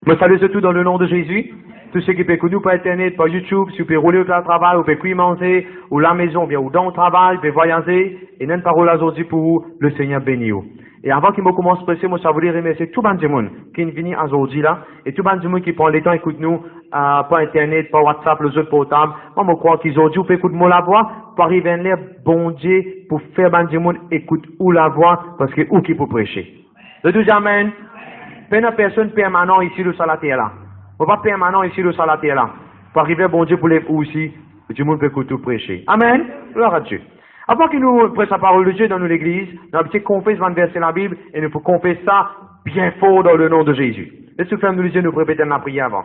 Je me salue surtout dans le nom de Jésus. Tous ceux qui peuvent écouter nous par Internet, par YouTube, si vous pouvez rouler au travail, vous pouvez manger, ou la maison, bien, ou dans le travail, vous pouvez voyager, et une parole aujourd'hui pour vous, le Seigneur bénit vous. Et avant qu'il me commence à passer, moi, ça voulais remercier tout le monde qui est venu aujourd'hui là, et tout le monde qui prend le temps d'écouter nous, par Internet, par WhatsApp, les autres portables. Moi, je crois qu'aujourd'hui, vous pouvez écouter moi la voix, pour arriver à l'air bon Dieu, pour faire le monde écoute ou la voix, parce que ou qui peut prêcher. Le tout amen. Pas une personne permanente ici sur la terre là. On va pas permanent ici sur la terre là. Pour arriver bon Dieu pour les aussi, tout le monde peut tout prêcher. Amen. Gloire à Dieu. Avant que nous prêchions la parole de Dieu dans l'église, nous avons confessé 20 versets dans la Bible et nous pouvons confesser ça bien fort dans le nom de Jésus. Laissez-nous fermer les yeux, nous répéter la prière avant.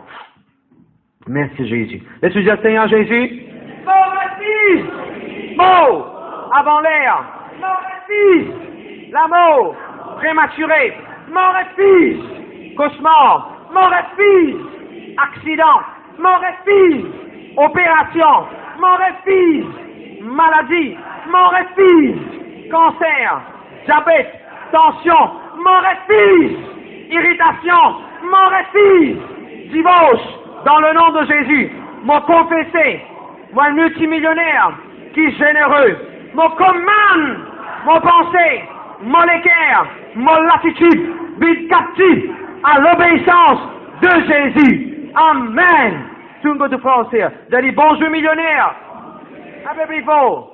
Merci Jésus. Laissez-nous dire Seigneur Jésus. Mort mort avant l'air. Mort la mort prématurée. Mort et fils. Cauchemar. Mort et fils. Accident. Mort et fils. Opération. Mort et fils. Maladie. Mort et fils. Cancer. Diabète. Tension. Mort et fils. Irritation. Mort et fils. Divorce. Dans le nom de Jésus. Mon confessé. Moi multimillionnaire. Qui est généreux. Mon commande. Mon pensée. Mon équerre. Mon latitude. Vite captif. À l'obéissance de Jésus. Amen. Tout le monde de français. J'ai dit bonjour millionnaire. Happy people.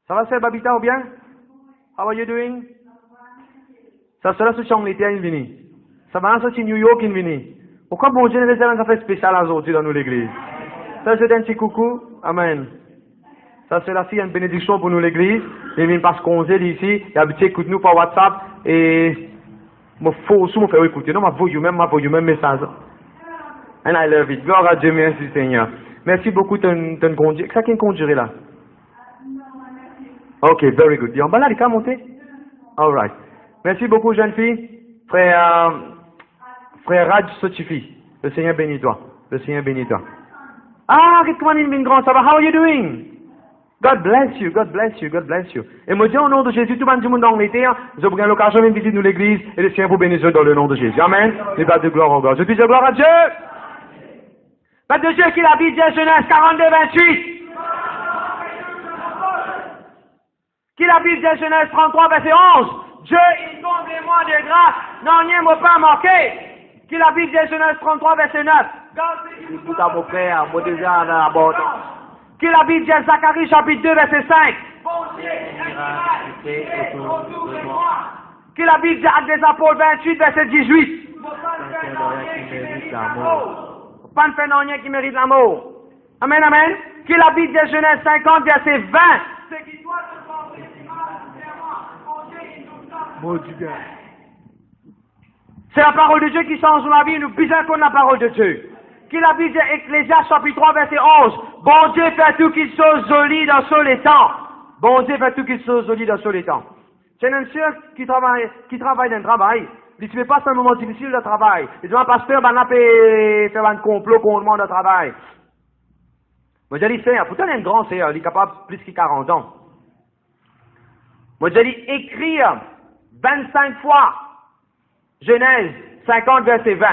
Ça va, c'est Babita ou bien? How are you doing? Ça sera sur Angleterre, il vient. Ça va sur New York, il vient. Pourquoi bon Dieu ne fait un affaire spécial aujourd'hui dans l'église? Ça, c'est un petit coucou. Amen. Ça, c'est la fille, une bénédiction pour nous l'église. Il vient parce qu'on est ici. Il a habitué écoute nous par WhatsApp. Et, moi, faut me faire écouter. Non, m'envoie même message. And I love it. Gloire à Dieu, merci Seigneur. Merci beaucoup, ton conduire. Ça qui est conduire là? Ok, very good. Et en bas là, il a monté? All right. Merci beaucoup, jeune fille. Frère Raj Sotifi. Le Seigneur bénit toi. Le Seigneur bénit toi. Ah, comment il vient grand, ça va? How are you doing? God bless you, God bless you, God bless you. Et moi, dis au nom de Jésus, tout le monde d'Angleterre, je vous ai l'occasion de visiter nous l'église, et le Seigneur vous bénisse dans le nom de Jésus. Amen. Et pas de gloire en gloire. Je dis gloire à Dieu. Pas de Dieu qui la Bible dit Genèse 42, 28. Qui la Bible dit Genèse 33, verset 11. Dieu, il comble-moi de grâce, n'en n'y m'a pas manqué. Qui la Bible dit Genèse 33, verset 9. Tout à mon frère, moi déjà dans l'abondance. Qui la Bible dit Zacharie chapitre 2, verset 5. Bon Dieu, qui la Bible dit Actes des Apôtres 28, verset 18. Pas de phénomène qui mérite l'amour. Amen, amen. Qui la Bible dit Genèse 50, verset 20. Ce qui doit se passer, c'est la parole de Dieu qui change la vie, nous besoin qu'on la parole de Dieu. Qui la Bible dit Ecclésiaste chapitre 3 verset 11. Bon Dieu fait tout qu'il soit joli dans tous les temps. Bon Dieu fait tout qu'il soit joli dans tous les temps. C'est un monsieur qui travaille dans le travail. Il ne fait pas un moment difficile de travail. Il dit, pasteur, ben, on faire un complot contre le monde de travail. Moi, j'ai dit, pourtant, il est un grand sœur, il est capable plus que 40 ans. Moi, j'ai dit, écrire 25 fois Genèse 50 verset 20.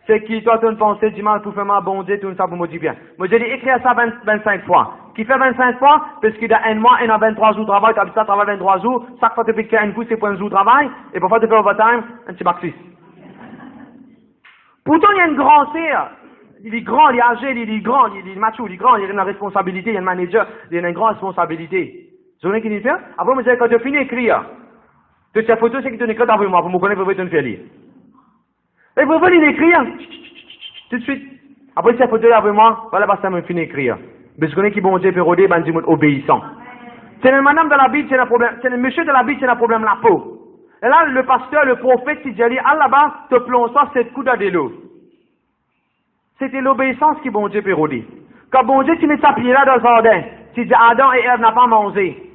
C'est qui, toi, tu penses dimanche pour faire ma bon Dieu, tout ça pour me dire bien. Moi, j'ai dit, écrire ça 25 fois. Qui fait 25 fois, parce qu'il y a un mois, il y a 23 jours de travail, tu as ça, travail 23 jours, chaque fois que tu fais un coup, c'est pour un jour de travail, et parfois tu fais overtime, un petit bac 6. Pourtant, il y a une grande sœur. Il est grand, il est âgé, il est grand, il est macho, il est grand, il a une responsabilité, il y a un manager, il a une grande responsabilité. Vous savez qu'il fait? Après, moi, quand tu finis d'écrire, toute cette photo, c'est que tu écris avec moi, pour me connaître, pour tu me faire lire. Et vous venez d'écrire, tout de suite. Après, cette photo là avec moi, voilà, parce que ça me finit d'écrire. Mais je connais qui bon Dieu peut rôder, ben, dis-moi, obéissant. C'est le madame de la Bible, c'est le problème, c'est le monsieur de la Bible, c'est le problème, la peau. Et là, le pasteur, le prophète, qui dit, ah là-bas, te plonge ça, c'est coup de l'eau. C'était l'obéissance qui bon Dieu peut rôder. Quand bon Dieu, tu mets sa pied là dans le jardin, tu dis, Adam et Ève n'ont pas mangé.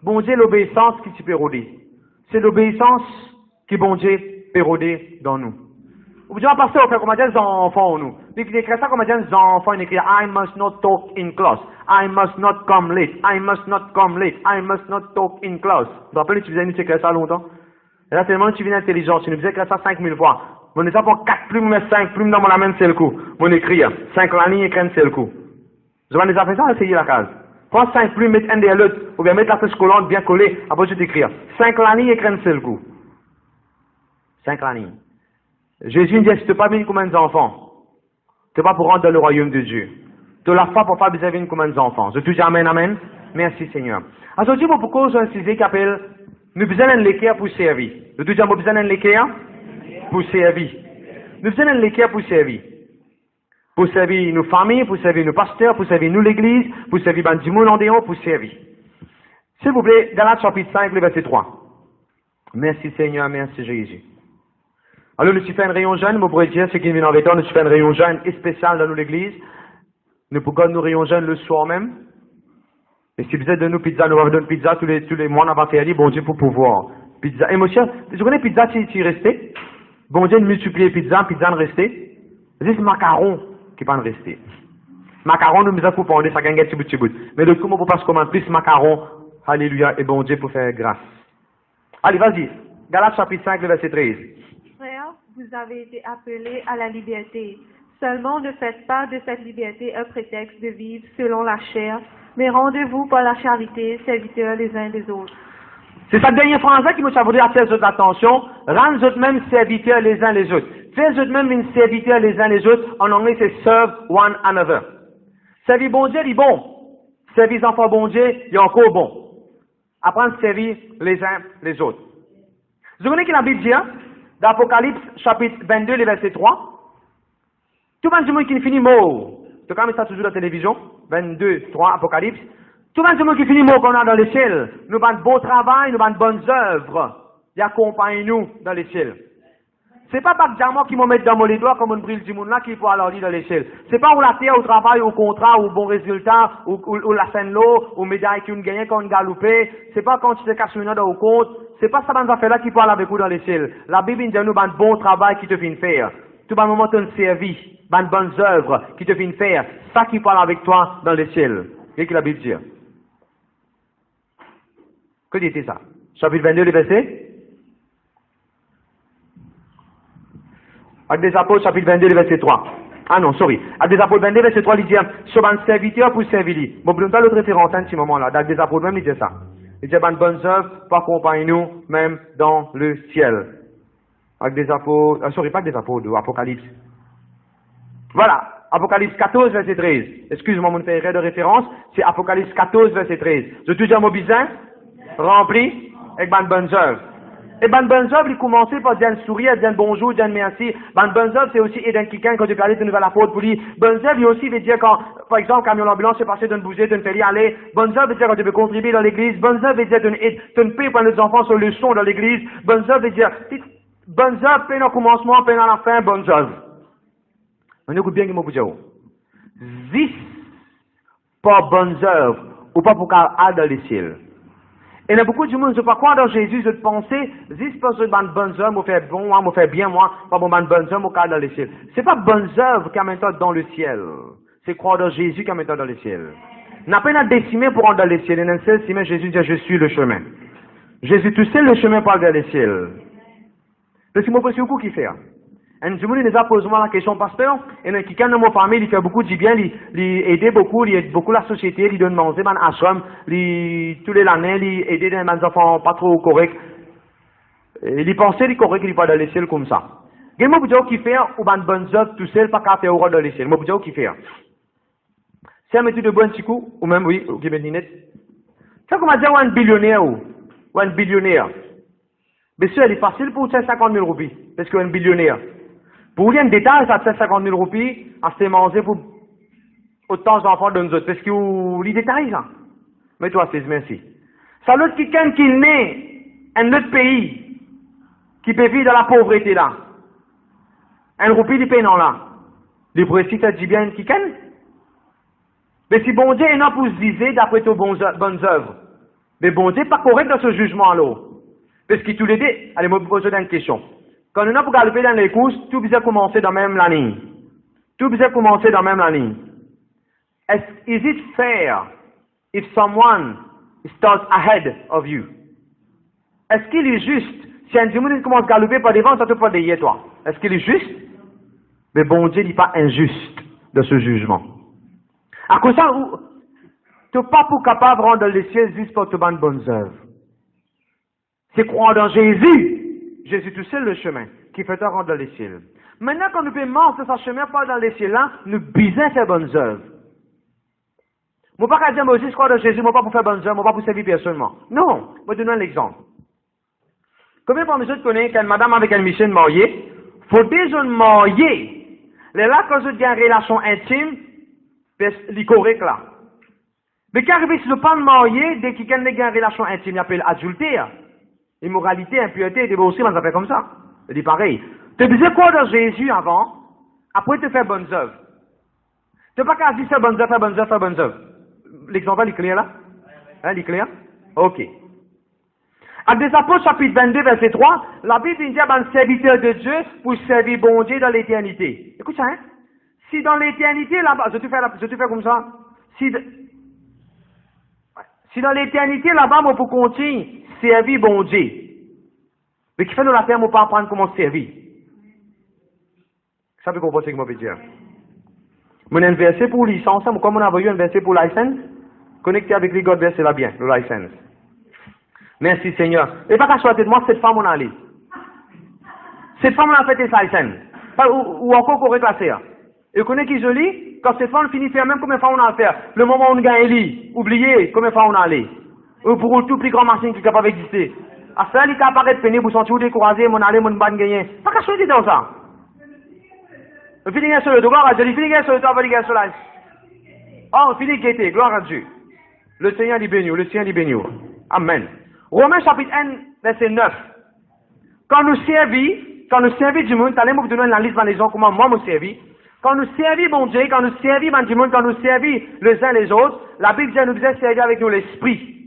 Bon Dieu, l'obéissance qui tu peux rôder. C'est l'obéissance qui bon Dieu peut rôder dans nous. Vous dites, pasteur, on fait comment dire les enfants, nous. Il écrit ça comme les enfants, il écrit, I must not talk in class. I must not come late. I must not come late. I must not talk in class. Vous vous rappelez, tu faisais nous écrire ça longtemps? Et là, tellement tu viens d'intelligence, tu nous faisais écrire ça 5000 fois. Mon état pour 4 plumes, mais 5 plumes dans mon amène, c'est le coup. Mon écrit, 5 la ligne et 15, c'est le coup. Vous avez déjà fait ça, essayer la case. Prends 5 plumes, mettre un derrière l'autre, ou bien mettre la touche collante bien collée, après tu t'écris. 5 la ligne et 15, c'est le coup. 5 la ligne. Jésus dit, si tu n'as pas mis combien d'enfants, tu n'es pas pour rentrer dans le royaume de Dieu. Tu l'as pas pour faire besoin de combien d'enfants. Je te dis amen, amen. Merci Seigneur. Aujourd'hui, pourquoi j'ai un sujet qui appelle, nous besoin d'un l'équerre pour servir. Je te dis, nous besoin d'un l'équerre pour servir. Nous besoin d'un l'équerre pour servir. Pour servir nos familles, pour servir nos pasteurs, pour servir nous l'église, pour servir du monde en dehors, pour servir. S'il vous plaît, Galates chapitre 5, le verset 3. Merci Seigneur, merci Jésus. Alors, nous faisons une réunion jeune, mon pourrais dire, ceux qui viennent en temps, nous faisons une réunion jeune spéciale dans l'église. Nous pouvons nous réunion jeune le soir même. Et si vous êtes de nous pizza, nous allons donner pizza tous les mois, on va faire bon Dieu pour pouvoir. Pizza. Et monsieur, je connais pizza si resté. Bon Dieu, de multiplier pizza ne resté. C'est macaron qui peut en rester. Macaron, nous avons pour ça gagne petit bout. Mais de tout, on peut pas se commander plus macaron. Alléluia. Et bon Dieu pour faire grâce. Allez, vas-y. Galates chapitre 5, le verset 13. Frères, vous avez été appelés à la liberté. Seulement ne faites pas de cette liberté un prétexte de vivre selon la chair, mais rendez-vous par la charité, serviteurs les uns des autres. C'est cette dernière phrase-là qui nous voudrait attirer votre attention. Rendez-vous même serviteurs les uns les autres. Faites-vous même une serviteur les uns les autres. En anglais, c'est serve one another. Servir bon Dieu, il est bon. Servir les enfants bon Dieu, il est encore bon. Apprendre à servir les uns les autres. Vous connaissez que la Bible dit, d'Apocalypse, chapitre 22, le verset 3. Tout le monde qui finit mort. Tu as ça toujours à la télévision. 22, 3, Apocalypse. Tout le monde qui finit mort qu'on a dans les ciels. Nous avons de beau travail, nous avons de bonnes œuvres. Il accompagne nous dans les ciels. C'est pas par diamant qui m'ont mis dans mon doigts comme une brille du monde là qui peut aller dans les ciels. C'est pas où la terre, au travail, au contrat, au bon résultat, ou la scène l'eau, ou médaille qui ont gagné quand on galopé. C'est pas quand tu te casses une dans au compte. C'est pas ça dans affaires là qui peut aller avec vous dans les ciels. La Bible dit nous un bon travail qui te fait faire. Tout le moment ton service, de bonnes œuvres qui te fait faire. Ça qui parle avec toi dans les ciels. Qu'est-ce que la Bible dit? Que dit ça? Chapitre 22, le verset? Actes des Apôtres, chapitre 22, le verset 3. Ah non, sorry. Actes des Apôtres 22, verset 3, il dit, sur un serviteur pour servir. Bon, je ne pas l'autre référence à ce moment-là. Actes des Apôtres même, il dit ça. Il dit, bonnes œuvres pour accompagner nous, même dans le ciel. Actes des Apôtres, pas Actes des Apôtres, Apocalypse. Voilà. Apocalypse 14, verset 13. Excuse-moi, mon père de référence. C'est Apocalypse 14, verset 13. Je te dis à mon bisin, rempli avec bonnes œuvres. Et bonnes œuvres, il commençait par dire un sourire, dire un bonjour, dire un merci. Bonnes œuvres, c'est aussi aider quelqu'un quand tu parlais de nouvelle apôtre pour lui. Bonnes œuvres, il aussi veut dire quand, par exemple, camion d'ambulance est passé d'une bouger, d'une félie aller. Bonnes œuvres veut dire quand tu veux contribuer dans l'église. Bonnes œuvres veut dire d'une paix pour les enfants sur le son dans l'église. Bonnes œuvres veut dire, bonnes œuvres, peine au commencement, peine à la fin, bonnes œuvres. On écoute bien ce que je vous dis. 10 pas bonnes œuvres, ou pas pour qu'elle aille dans les ciels. Et il y a beaucoup de monde, je ne sais pas quoi dans Jésus, je pensais, 10 personnes de bonnes œuvres, me fait bon, moi, me fait bien, moi, pas bon, bonnes œuvres, me dans les ciels. C'est pas bonnes œuvres qui amènent dans le ciel. C'est croire dans Jésus qui amène dans le ciel. N'a pas à décimer pour rentrer dans les ciels. Et dans le ciel, Jésus dit, je suis le chemin. Jésus, tu sais le chemin pour aller dans les ciels. Parce que moi, c'est beaucoup qui fait. Et du monde, il nous a posé la question, pasteur, et quelqu'un dans ma famille, il fait beaucoup de bien, il aide beaucoup, il aide beaucoup la société, il donne manger, man, ashram, tous les années, il aide des enfants pas trop corrects. Il pensait, il est correct, il pas dans les ciels comme ça. Et moi, je vous dis, qui fait, ou ban bonnes œuvres, tout seul, pas qu'à faire au roi dans les ciels. Moi, je vous dis, qui fait. C'est un métier de bon petit coup, ou même, oui, ou qui béninette. C'est comme dire, ou un billionnaire, ou un billionnaire. Mais ça, il est facile pour 50 000 roupies, parce qu'un billionnaire. Pour vous dire un détail, ça fait 50 000 roupies à se manger pour autant d'enfants de nous autres. Parce que vous les détails, ça. Mais toi, c'est merci. Ça l'autre quelqu'un qui naît dans un autre pays, qui peut vivre dans la pauvreté là. Un roupie du pays non là. Les précis, ça dit bien quelqu'un. Mais si bon Dieu est là pour se diser d'après tes bonnes œuvres. Mais bon Dieu n'est pas correct dans ce jugement-là. Parce que tous les deux, allez, moi, vous poser une question. Quand on a pour galoper dans les courses, tout bisa commencer dans même la ligne. Tout bisa commencer dans même la ligne. Is it fair if someone starts ahead of you? Est-ce qu'il est juste Si un démon commence à galoper par devant, ça te fait derrière toi. Est-ce qu'il est juste? Mais bon Dieu n'est pas injuste de ce jugement. À cause de ça, tu n'es pas pour capable de rendre dans le ciel juste pour te faire de bonnes œuvres. C'est croire dans Jésus. Jésus tout seul le chemin qui fait te rendre dans le ciel. Maintenant, quand nous pouvons marcher sur ce chemin, pas dans le ciel là, nous bisons faire bonnes œuvres. Je ne peux pas dire, moi aussi, je crois dans Jésus, je ne pas pour faire bonnes œuvres, je ne pas pour servir personnellement. Non, je vais donner un exemple. Combien de personnes connaissent qu'une madame avec un monsieur marié, il faut déjà marier. Les là, quand vous avez une relation intime, c'est correct là. Mais quand arrive sur le pas de marié, dès qu'il y a une relation intime, il appelle adultère, immoralité, impureté, des aussi, on s'appelle comme ça. Il dit pareil. Tu disais quoi dans Jésus avant, après tu fais bonnes œuvres. Tu n'as pas qu'à dire faire bonnes œuvres, faire bonnes œuvres, faire bonnes œuvres. L'exemple est clair là? Hein, il est clair? Ok. À des Apôtres chapitre 22, verset 3, la Bible dit à un serviteur de Dieu pour servir bon Dieu dans l'éternité. Écoute ça, hein? Si dans l'éternité là-bas, je te fais comme ça. Si dans l'éternité là-bas, on peut continuer servir bon Dieu. Mais qui fait nous la faire, on ne peut pas apprendre comment servir. Ça peut comprendre ce que je veux dire. On a un verset pour licence, comme on a eu un verset pour licence, connecté avec les God verset là bien, le licence. Merci Seigneur. Et pas qu'à choisir de moi, cette femme on a allé. Cette femme on a fait des licence. Ou encore qu'on reclasser. Et connaît qui joli, quand cette femme finit de faire même combien de fois on a à faire. Le moment où on gagne lui, oubliez combien de fois on a allé. Ou pour le tout plus grand machine qui est capable d'exister. À ça, il apparaît pénible, vous sentir découragé, mon aller, mon ban gagner. Pas qu'à choisir dans ça. On finit sur le dos, gloire à Dieu. On finit sur le dos, on va dire sur la. Oh, on finit gaieté, gloire à Dieu. Le Seigneur dit béni, le Seigneur dit béni. Amen. Romains chapitre 1, verset 9. Quand nous servis du monde, allez-moi vous donner une liste dans les gens, comment moi me servis. Quand nous servis bon Dieu, quand nous servis du monde, quand nous servis les uns les autres, la Bible dit nous devons servir avec nous l'esprit.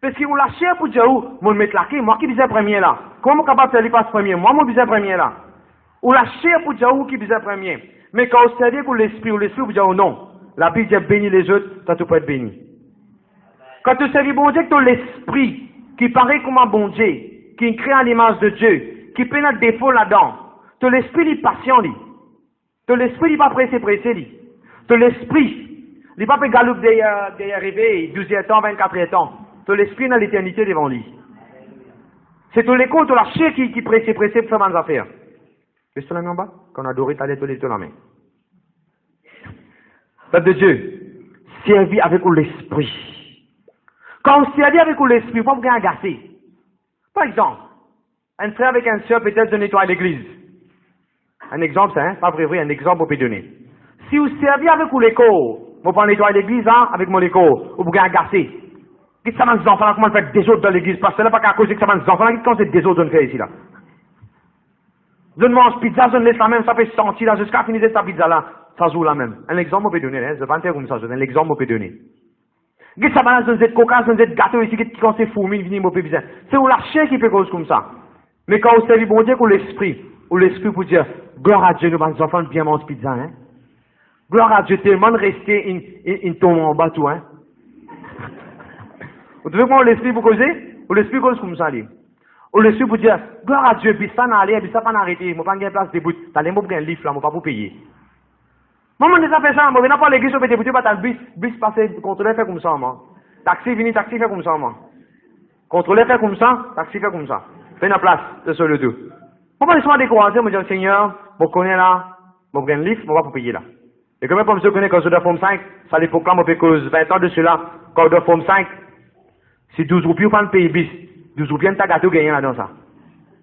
Parce que vous la chair pour dire où, moi me mettre la clé, moi qui disais premier là. Comment capable de servir pas ce premier? Moi, disais premier là. Ou la chair pour dire où qui disait premier. Mais quand vous servez pour l'esprit, ou l'esprit vous dire oh non. La Bible dit bénis les autres, toi tu peux être béni. Quand tu servis bon Dieu, tu as l'esprit qui paraît comme un bon Dieu, qui crée à l'image de Dieu, qui peut notre défaut là-dedans. Tu as l'esprit qui est patient, lui. Tu as l'esprit qui n'est pas pressé, lui. Tu as l'esprit, il n'est pas galoupe derrière rêver, 12 ans, 24 ans. Tu as l'esprit dans l'éternité devant lui. C'est tout l'écho, tu as la chair qui est pressé pour faire des affaires. Laisse-toi la main en bas, quand on adore, tu as la main. Peuple de Dieu, servis avec l'esprit. Quand on servit avec l'esprit, il ne faut pas vous agacer. Par exemple, un frère avec un soeur peut-être de nettoyer l'église. Un exemple, c'est pas vrai, un exemple, on peut donner. Si vous servez avec l'écho, vous pouvez nettoyer l'église avec mon écho, vous pouvez agacer. Qu'est-ce que ça m'a dit enfants, comment faire des autres dans l'église? Parce que là, pas qu'à cause que ça m'a dit enfants, qu'est-ce que c'est des autres de faire ici là? Je ne mange pizza, je ne laisse la même, ça fait sentir là, jusqu'à finir cette pizza là, ça joue la même. Un exemple, on peut donner, hein, je vais pas faire comme ça, un exemple, on peut donner. Qu'est-ce que ça va dans cette coca, dans cette gâteau ici, qui quand c'est fourmi, venir mon bizarre. C'est où la chair qui fait cause comme ça. Mais quand vous servez bon Dieu, ou l'esprit pour dire, gloire à Dieu, nous, les enfants, bien manger pizza, hein. Gloire à Dieu, tellement de rester, in tombe en bas tout, hein. Vous devez voir l'esprit pour causer, ou l'esprit cause comme ça, lui. Ou l'esprit pour dire, gloire à Dieu, puis ça n'a allé, puis ça pas arrêté, moi pas gagner place debout, t'as les mots pour gagner un livre là, moi pas pour payer. Moi, on déjà fait ça, moi, venez pas à l'église, on peut débouter, pas le bus passer, contrôler, fait comme ça, moi. Taxi, vini, taxi, fait comme ça, moi. Contrôler, fait comme ça, taxi, fait comme ça. Fais la place, c'est sur le dos. Moi, pas laisser-moi décourager, moi, dire, Seigneur, moi, connais là, moi, gagner un livre, moi, pas pour payer là. Et comme pas monsieur connaît quand je dois forme 5, ça l'époque là, moi, fait cause 20 ans de cela, quand je dois forme 5, c'est 12 roupies, ou pas le payer bis. 12 roupies, un tas gâteau gagné là-dedans, ça.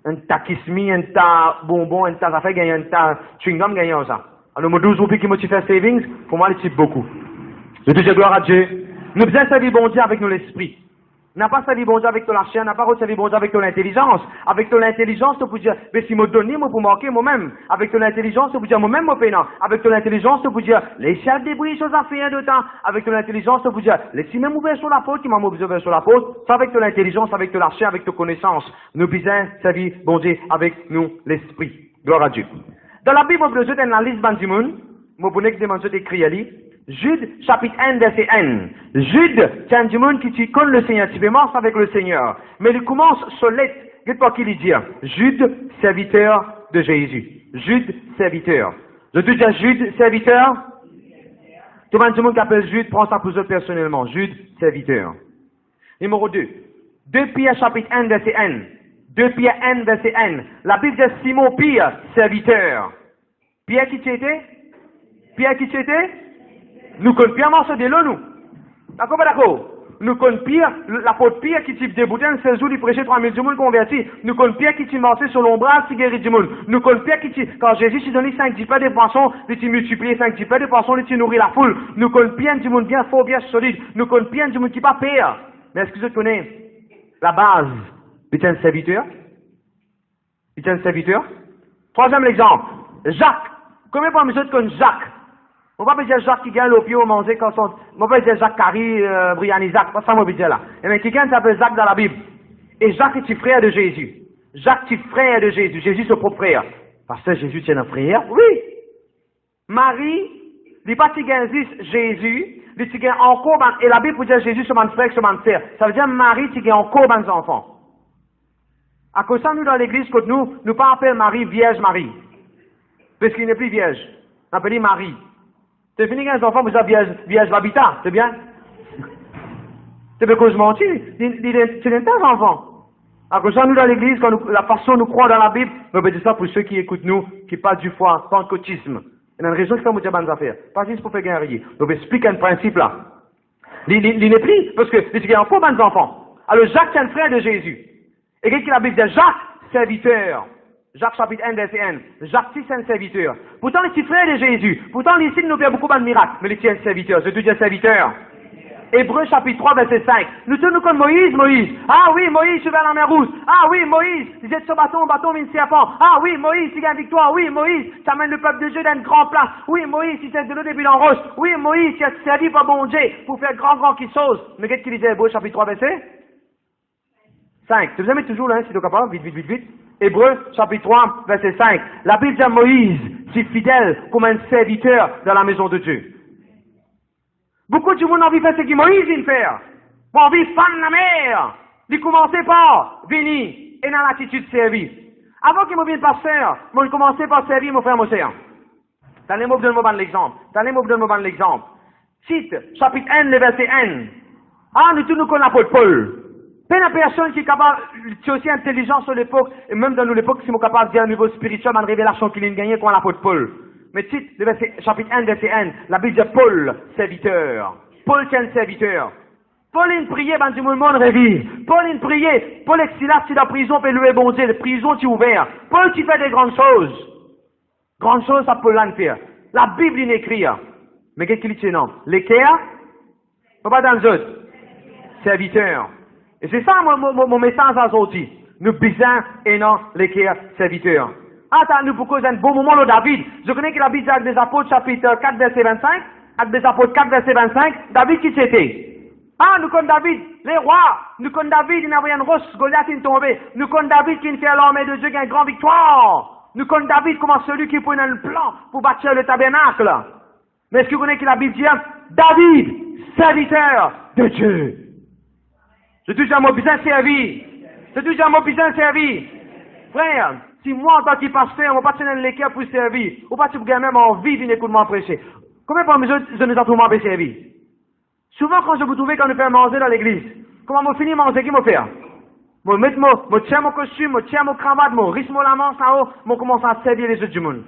Un tas kismi, un tas bonbon, un tas affaire gagné, un tas chewing-gum gagné, ça. Alors, moi, 12 roupies qui me fait savings, pour moi, les types beaucoup. Je dis gloire à Dieu. Nous devons servir bon Dieu avec nous l'esprit. N'a pas servi bon Dieu avec ton la chair, n'a pas servi bon Dieu avec ton intelligence. Avec ton intelligence, tu peux dire, mais si me donner, moi, pour marquer moi-même. Avec ton intelligence, tu peux dire, moi-même, moi, payant. Avec ton intelligence, tu peux dire, les chefs débris, choses à faire de temps. Avec ton intelligence, tu peux dire, les si même ouvert sur la porte, qui m'a ouvert sur la porte. C'est avec ton intelligence, avec ton la chair, avec ton connaissance. Nous devons servir bon Dieu avec nous l'esprit. Gloire à Dieu. Dans la Bible, vous avez une liste bandimoun. Moi, vous n'avez pas écrit à lire. Jude, chapitre 1, verset 1. Jude, c'est un démon qui connaît le Seigneur, tu peux marcher avec le Seigneur. Mais il commence sur lettre Qu'est-ce pas qu'il dit? Jude, serviteur de Jésus. Jude, serviteur. Je te dis Jude, serviteur? Tout le monde qui appelle Jude, prend ça pour eux personnellement. Jude, serviteur. Numéro 2. 2 Pierre chapitre 1, verset 1. 2 Pierre 1, verset 1. La Bible dit Simon Pierre, serviteur. Pierre qui tu étais? Pierre qui tu étais? Nous connaissons Pierre morceau de l'eau, nous. D'accord, pas d'accord? Nous connaissons Pierre, l'apôtre Pierre qui tire des bouteilles, 16 jours, il prêchait 3000 du monde convertis. Nous connaissons Pierre qui tire marché sur l'ombrage, qui guérit du monde. Nous connaissons Pierre qui tire, quand Jésus s'est donné 5-10 pains de poissons, il tire multiplié 5-10 pains de poissons, il tire nourrir la foule. Nous connaissons Pierre du monde bien fort, bien solide. Nous connaissons Pierre du monde qui pas pire. Mais est-ce que vous connaissez la base? Il est un serviteur? Il est un serviteur? Troisième exemple. Jacques. Combien de vous connaissez Jacques? On va pas dire Jacques qui gagne l'opio manger quand son, on va pas dire Jacques Carrie, Brian Isaac, pas ça moi dire là. Et bien quelqu'un s'appelle Jacques dans la Bible. Et Jacques est frère de Jésus. Jacques est frère de Jésus. Jésus son propre frère. Parce que Jésus tient un frère. Oui. Marie, il n'est pas si gagne Jésus, il gagne encore, et la Bible peut dire Jésus sur mon frère, sur mon frère. Ça veut dire Marie, tu gagne encore des enfants. À cause de ça, nous dans l'église, quand nous pas appelons Marie Vierge Marie. Parce qu'il n'est plus vierge. On appelle Marie. C'est fini qu'un enfant, vous avez vierge l'habitat, c'est bien? C'est parce que je mentis, c'est un tas d'enfants. À cause de ça, nous dans l'église, la façon dont nous croyons dans la Bible, on peut dire ça pour ceux qui écoutent nous, qui parlent du foi, pentecôtisme. Il y a une raison qui fait dire bonnes affaires. Pas juste pour faire gagner. Donc, explique un principe là. Il n'est plus, parce que, il y a encore bonnes enfants. Alors, Jacques, c'est un frère de Jésus. Et qu'est-ce qu'il a dit? Jacques, serviteur. Jacques chapitre 1, verset 1. Jacques, c'est un serviteur. Pourtant, les petits frères de Jésus. Pourtant, ici, il nous fait beaucoup de miracles. Mais les tiens serviteurs. Je te dis un serviteur. Hébreux chapitre 3, verset 5. Nous tenons comme Moïse. Ah oui, Moïse, tu vas la mer rouge. Ah oui, Moïse, il jette son bâton, mais il serpent. Ah oui, Moïse, il gagne victoire. Oui, Moïse, ça amène le peuple de Dieu dans une grande place. Oui, Moïse, il jette de l'eau des bilans roses. Oui, Moïse, il a servi par bon Dieu pour faire grand qui chose. Mais qu'est-ce qu'il disait, Hébreux chapitre 3, verset 5. Tu vous aimez toujours là, si tu es capable, vite. Hébreux, chapitre 3, verset 5. La Bible dit à Moïse, c'est fidèle comme un serviteur dans la maison de Dieu. Beaucoup de monde ont envie de faire ce que Moïse vient faire. Ont envie de faire la mer. Il commençait par venir et dans l'attitude de servir. Avant qu'il me vienne pasteur, moi commençais par servir mon frère, mon sœur. Allez-moi vous donner l'exemple. Tite, chapitre 1, le verset 1. Ah, nous tous nous connaissons l'apôtre Paul. Pas une personne qui est capable, qui est aussi intelligent sur l'époque, et même dans l'époque, si nous sommes capables de dire au niveau spirituel, une révélation qu'il a gagnée comme l'apôtre Paul. Mais titre, le verset, chapitre 1, verset 1, la Bible dit Paul, serviteur. Paul, c'est un serviteur. Paul, il priait, ben, du monde réveille. Paul, il priait. Paul, Silas, si la prison peut louer bon Dieu, la prison, tu ouvert. Paul, tu fais des grandes choses. Grandes choses, ça peut l'en faire. La Bible, il écrit. Mais qu'est-ce qu'il dit, non? L'équerre? Pas dans le autres. Serviteur. Et c'est ça mon message aujourd'hui. Nous besoin et non l'équerre serviteur. Attends, nous pour causer un bon moment de David. Je connais que la Bible dit avec des apôtres chapitre 4 verset 25. Avec des apôtres 4 verset 25. David qui c'était? Ah, nous connaissons David, les rois. Nous connaissons David, il n'avait une roche, Goliath est tombé. Nous connaissons David qui fait l'armée de Dieu qui a une grande victoire. Nous connaissons David comme celui qui prenait un plan pour bâtir le tabernacle. Mais est-ce que vous connaissez que la Bible dit David, serviteur de Dieu? C'est toujours un mot bien servi. C'est toujours un mot bien servi. Frère, si moi, en tant que pasteur, on va pas tenir l'équerre pour servir, ou pas si vous avez même envie d'une écoutement prêcher. Combien de fois je nous ai trouvé pour servir? Souvent, quand je vous trouvais quand nous faisons manger dans l'église, comment je finis manger, qui me fait? Je tiens mon costume, je tiens mon cravate, je risque mon lamant, ça haut, je commence à servir les autres du monde.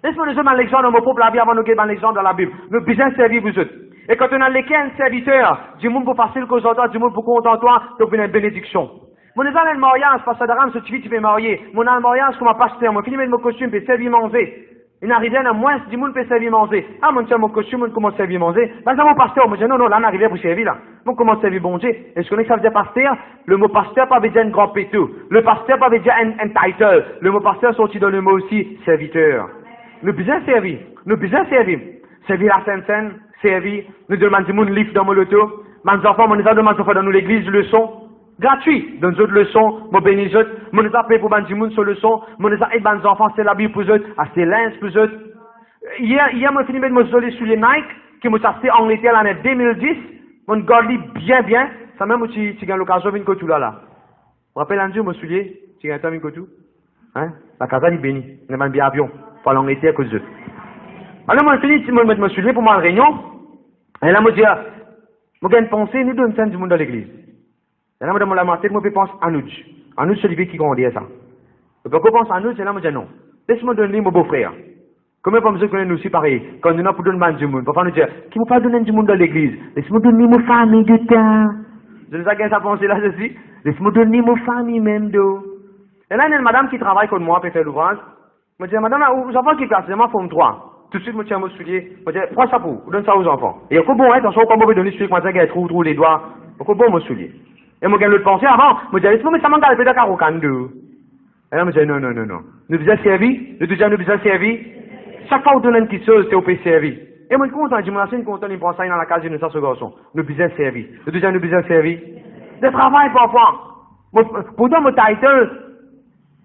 Laisse-moi nous dans l'exemple de mon propre la vie avant de nous dans l'exemple de la Bible. Nous besoin servir vous autres. Et quand on a l'équerre, un serviteur, du monde pour facile cause toi, du monde pour content toi, tu as une bénédiction. Mon dans le mariage, parce que d'Aram, si tu veux marier. Mon dans le mariage, comme un pasteur, moi, finis mon costume, puis servir manger. Il arrive à moins, du monde peut servir manger. Ah, mon tiens, mon costume, mon commence à servir manger. Ben, ça, mon pasteur, moi, je dis, non, là, on arrive pour servir, là. Mon commence à servir manger. Est-ce qu'on est que ça veut dire pasteur? Le mot pasteur, pas veut dire un grand pétou. Le pasteur, pas veut dire un title. Le mot pasteur, sorti dans le mot aussi, serviteur. Nous besoin servir. Nous besoin servir. Servir la Sainte-Seine, servir. Nous demandons du monde livre dans mon loto. Mes enfants, mon demande de faire dans nous l'église, leçon. Gratuit. Dans d'autres leçons, mon bénis eux. Mon les appelé pour ban du monde sur leçon. Mon les aide mes enfants, c'est la Bible pour eux. Ah, c'est linge pour eux. Hier, moi, fini de me isoler sur les Nike, qui m'ont acheté en été l'année 2010. Mon garde bien. Ça même, tu gagnes l'occasion de venir tout là. Rappelle un Dieu, mon soulier, tu as un temps, hein? La casa est bénie. On a un bien avion. Pas l'engagé à cause d'eux. Alors, moi, je finis, je me mets mon soulier pour ma réunion. Et là, moi, je dis, moi, j'ai une pensée, nous donnons ça du monde dans l'église. Et là, moi, dans ma tête, moi, je pense à nous. À nous, celui qui grandit ça. Et quand je pense à nous, c'est là, moi, je dis non. Laisse-moi donner mon beau-frère. Comment pas besoin qu'on nous aussi pareil? Quand nous avons pour donner du monde, parfois nous dire, qui ne pas donner du monde dans l'église? Laisse-moi donner mon famille de temps. Je ne sais pas sa pensée là, ceci. Laisse-moi donner mon famille même d'eau. Et là, il y a une madame qui travaille comme moi, pour faire l'ouvrage. Je me dis, madame, aux enfants qui placent, moi, forme 3. Tout de suite, je me tiens mon soulier. Je me dis, prends ça pour, donne ça aux enfants. Et il faut bon, attention, quand on veut donner celui qui m'a dit qu'il trouve les doigts. Il faut bon mon soulier. Et moi, j'ai l'autre pensée avant. Je me dis, laisse-moi, mais ça m'a gardé de carocan d'eau. Et là, je me dis, non. Nous vous avez servi? Nous vous avez servi? Chaque fois qu'on donne une petite chose, c'est au pays servi. Et moi, je suis content, je me suis content, il prend ça dans la case de ce garçon. Nous vous avez servi. Nous vous avez servi? De travail, parfois. Pour donner mon title,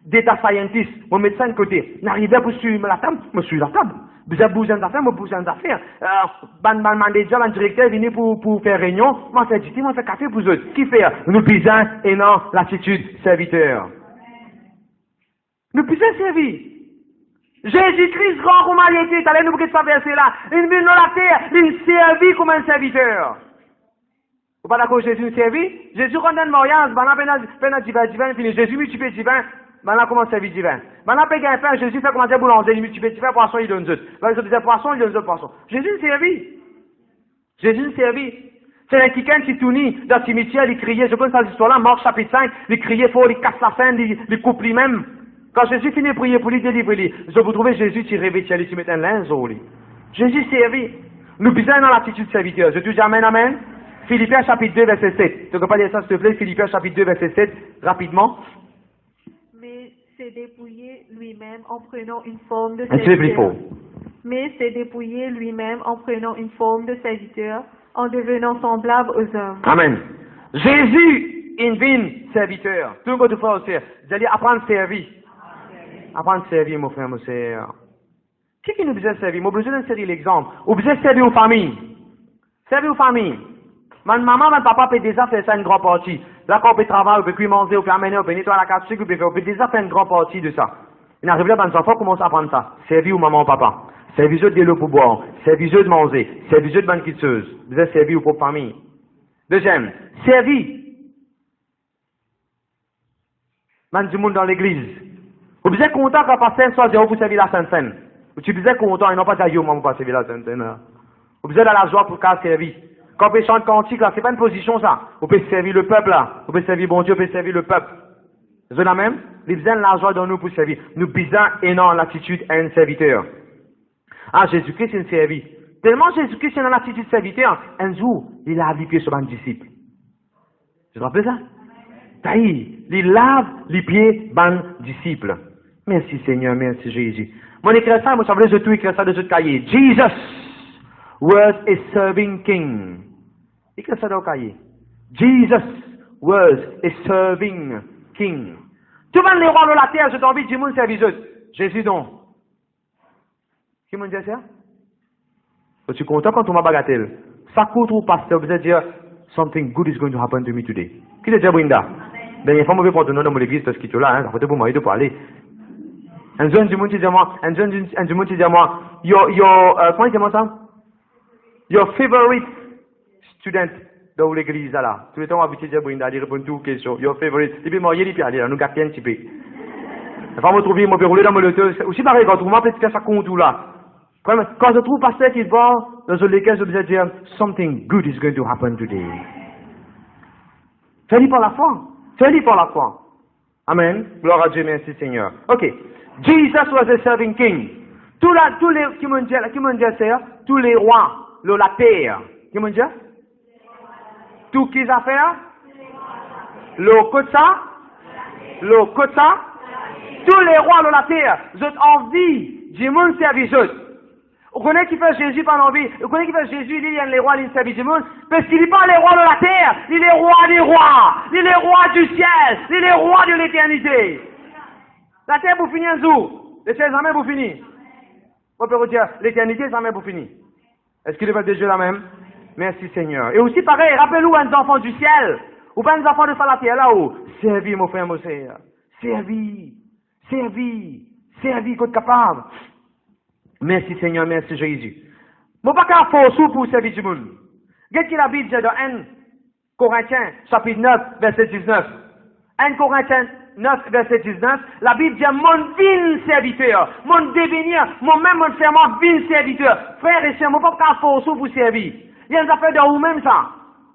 data scientist, mon médecin de côté, n'arrivait pour suivre la table, je suis la table. Vous avez besoin d'affaires, moi, besoin d'affaires. Manager, un directeur, venu pour faire réunion, moi, c'est dit, moi, c'est café pour eux. Qui fait? Nous besoin et non l'attitude serviteur. Nous besoin servi. Jésus-Christ, grand comme il était, t'allais nous brûler ce verset-là. Il vient dans la terre, il servit comme un serviteur. Vous pas d'accord, Jésus servi? Jésus rendait un mariage, ben divin, fini. Jésus multiplie divin, ben là, comment servir divin? Ben là, paye un pain, Jésus fait commencer boulanger, il multiplie divin, poisson, il donne d'autres. Ben, il disait poisson, il donne d'autres poissons. Jésus servi. Jésus servi. C'est un quelqu'un qui tournait dans le cimetière, il criait, je connais cette histoire-là, Marc chapitre 5, il criait fort, il casse la scène, il coupe lui-même. Quand Jésus finit de prier pour lui, délivrer lui, je vous trouvez Jésus qui rêvait, qui mettait un linge au lit. Jésus servi. Nous besoin dans l'attitude serviteur. Je te dis amen, amen. Philippiens chapitre 2, verset 7. Tu ne peux pas lire ça, s'il te plaît, Philippiens chapitre 2, verset 7, rapidement. Mais c'est dépouillé lui-même en prenant une forme de Un petit peu plus serviteur. fort. Mais c'est dépouillé lui-même en prenant une forme de serviteur, en devenant semblable aux hommes. Amen. Jésus, invine serviteur. Tout le monde doit faire aussi. Vous allez apprendre à servir. Apprendre à servir, mon frère, mon sœur. Qui nous besoin de servir? Moi, besoin de servir l'exemple. Ou besoin de servir aux familles. Servir aux familles. Ma maman, mon papa peut déjà faire ça une grande partie. Là, quand on peut travailler, on peut manger, on peut amener, on peut nettoyer la case, on peut déjà faire une grande partie de ça. Il arrive là, ben, les enfants commencent à apprendre ça. Servir aux maman, papa. Servir de l'eau pour boire. Servir de manger. Servir de bonne quitteuse. Vous êtes servi aux propres familles. Deuxième, servir. Man du monde dans l'église. Vous êtes content quand pasteur soit zéro pour servir la Sainte-Seine. Tu êtes content, et non pas dire yo, maman, pour servir la Sainte-Seine. Vous êtes dans la joie pour qu'elle servir. Quand on peut chanter cantique, là, c'est pas une position, ça. Vous pouvez servir le peuple, là. Vous pouvez servir bon Dieu, vous pouvez servir le peuple. Vous êtes même? Les besoins de la joie dans nous pour servir. Nous besoin et non l'attitude à un serviteur. Ah, Jésus-Christ, c'est une servie. Tellement Jésus-Christ est dans l'attitude de serviteur, un jour, il lave les pieds sur un disciple. Tu te rappelles ça? Taï, il lave les pieds d'un disciple. Merci Seigneur, merci Jésus. Moi, j'écris ça, moi, ça veut dire tout écrire ça de ce cahier. Jesus was a serving king. Écris ça dans le cahier. Jesus was a serving king. Tout le monde les rois de la terre, j'ai envie de dire, mon serviteur. Jésus donc. Qui m'a dit ça? Tu es content quand on m'a bagatelle? Ça coûte au pasteur, vous allez dire, something good is going to happen to me today. Qui l'a dit, Brinda? Ben, il faut me prendre dans mon église parce qu'il est là, hein, ça peut être pour moi, de parler. Un jeune du monde dit à moi, comment il dit ça? Your favorite student dans l'église, là. Tout le temps, on va vous dire, Brinda, il répond toutes les questions. Your favorite. Et puis, moi, il est allé, là, nous gâter un petit peu. Enfin, me trouver, moi, rouler dans mon auto. Aussi pareil, quand on m'a fait ça compte tout là. Quand je trouve pasteur qui va, dans lesquels je vais dire, something good is going to happen today. Fais-le par la foi. Fais-le par la foi. Amen. Gloire à Dieu, merci Seigneur. Ok. Jesus was a serving king. Tous les, qui m'ont dit ça, tous les rois, la terre. Qui m'ont dit? Tout qui a fait? Le Kotsa? Tous les rois de la terre, vous êtes envie du monde service. Vous connaissez qui fait Jésus par l'envie? Vous connaissez qui fait Jésus, il y a les rois, il servit du monde? Parce qu'il n'est pas les rois de la terre, il est roi des rois, il est roi du ciel, il est roi de l'éternité. La terre vous finit un jour, le ciel jamais vous finit. On peut vous dire, l'éternité jamais vous finit. Est-ce qu'il est pas déjà la même? Merci Seigneur. Et aussi pareil, rappelez-vous un enfant du ciel. Ou pas des enfants de faire la terre là-haut. Servi, mon frère, mon sœur. Servi. Servi. Servi, qu'on est capable. Merci Seigneur, merci Jésus. Mon pas qu'à force pour servir du monde. Qu'est-ce qu'il a dit dans 1 Corinthiens, chapitre 9, verset 19. 1 Corinthiens 9, verset 19. La Bible dit, mon vin serviteur, mon devenir, moi-même, mon frère, mon vin serviteur. Frère et sœur, mon pas qu'à force pour servir. Il y a des affaires de vous-même ça.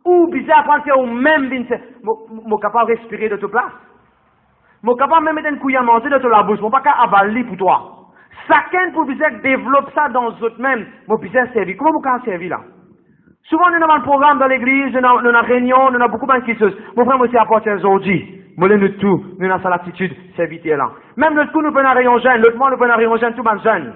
Ou bizarre prendre ça ou même vin serviteur. Moi capable de respirer de toute place. Moi capable de mettre une couille à manger de toute la bouche. Moi pas qu'à avaler pour toi. Chacun pour bizarre développe ça dans eux mêmes. Moi bizarre servir. Comment vous pouvez servir là? Souvent, nous avons un programme dans l'église, nous avons une réunion, nous avons beaucoup de choses. Mon frère, moi, c'est apporter aujourd'hui. Moi, nous tout, nous avons l'attitude, serviteur là. Même l'autre coup, nous prenons un rayon jeune, l'autre mois, nous prenons un rayon jeune, tout le monde jeune.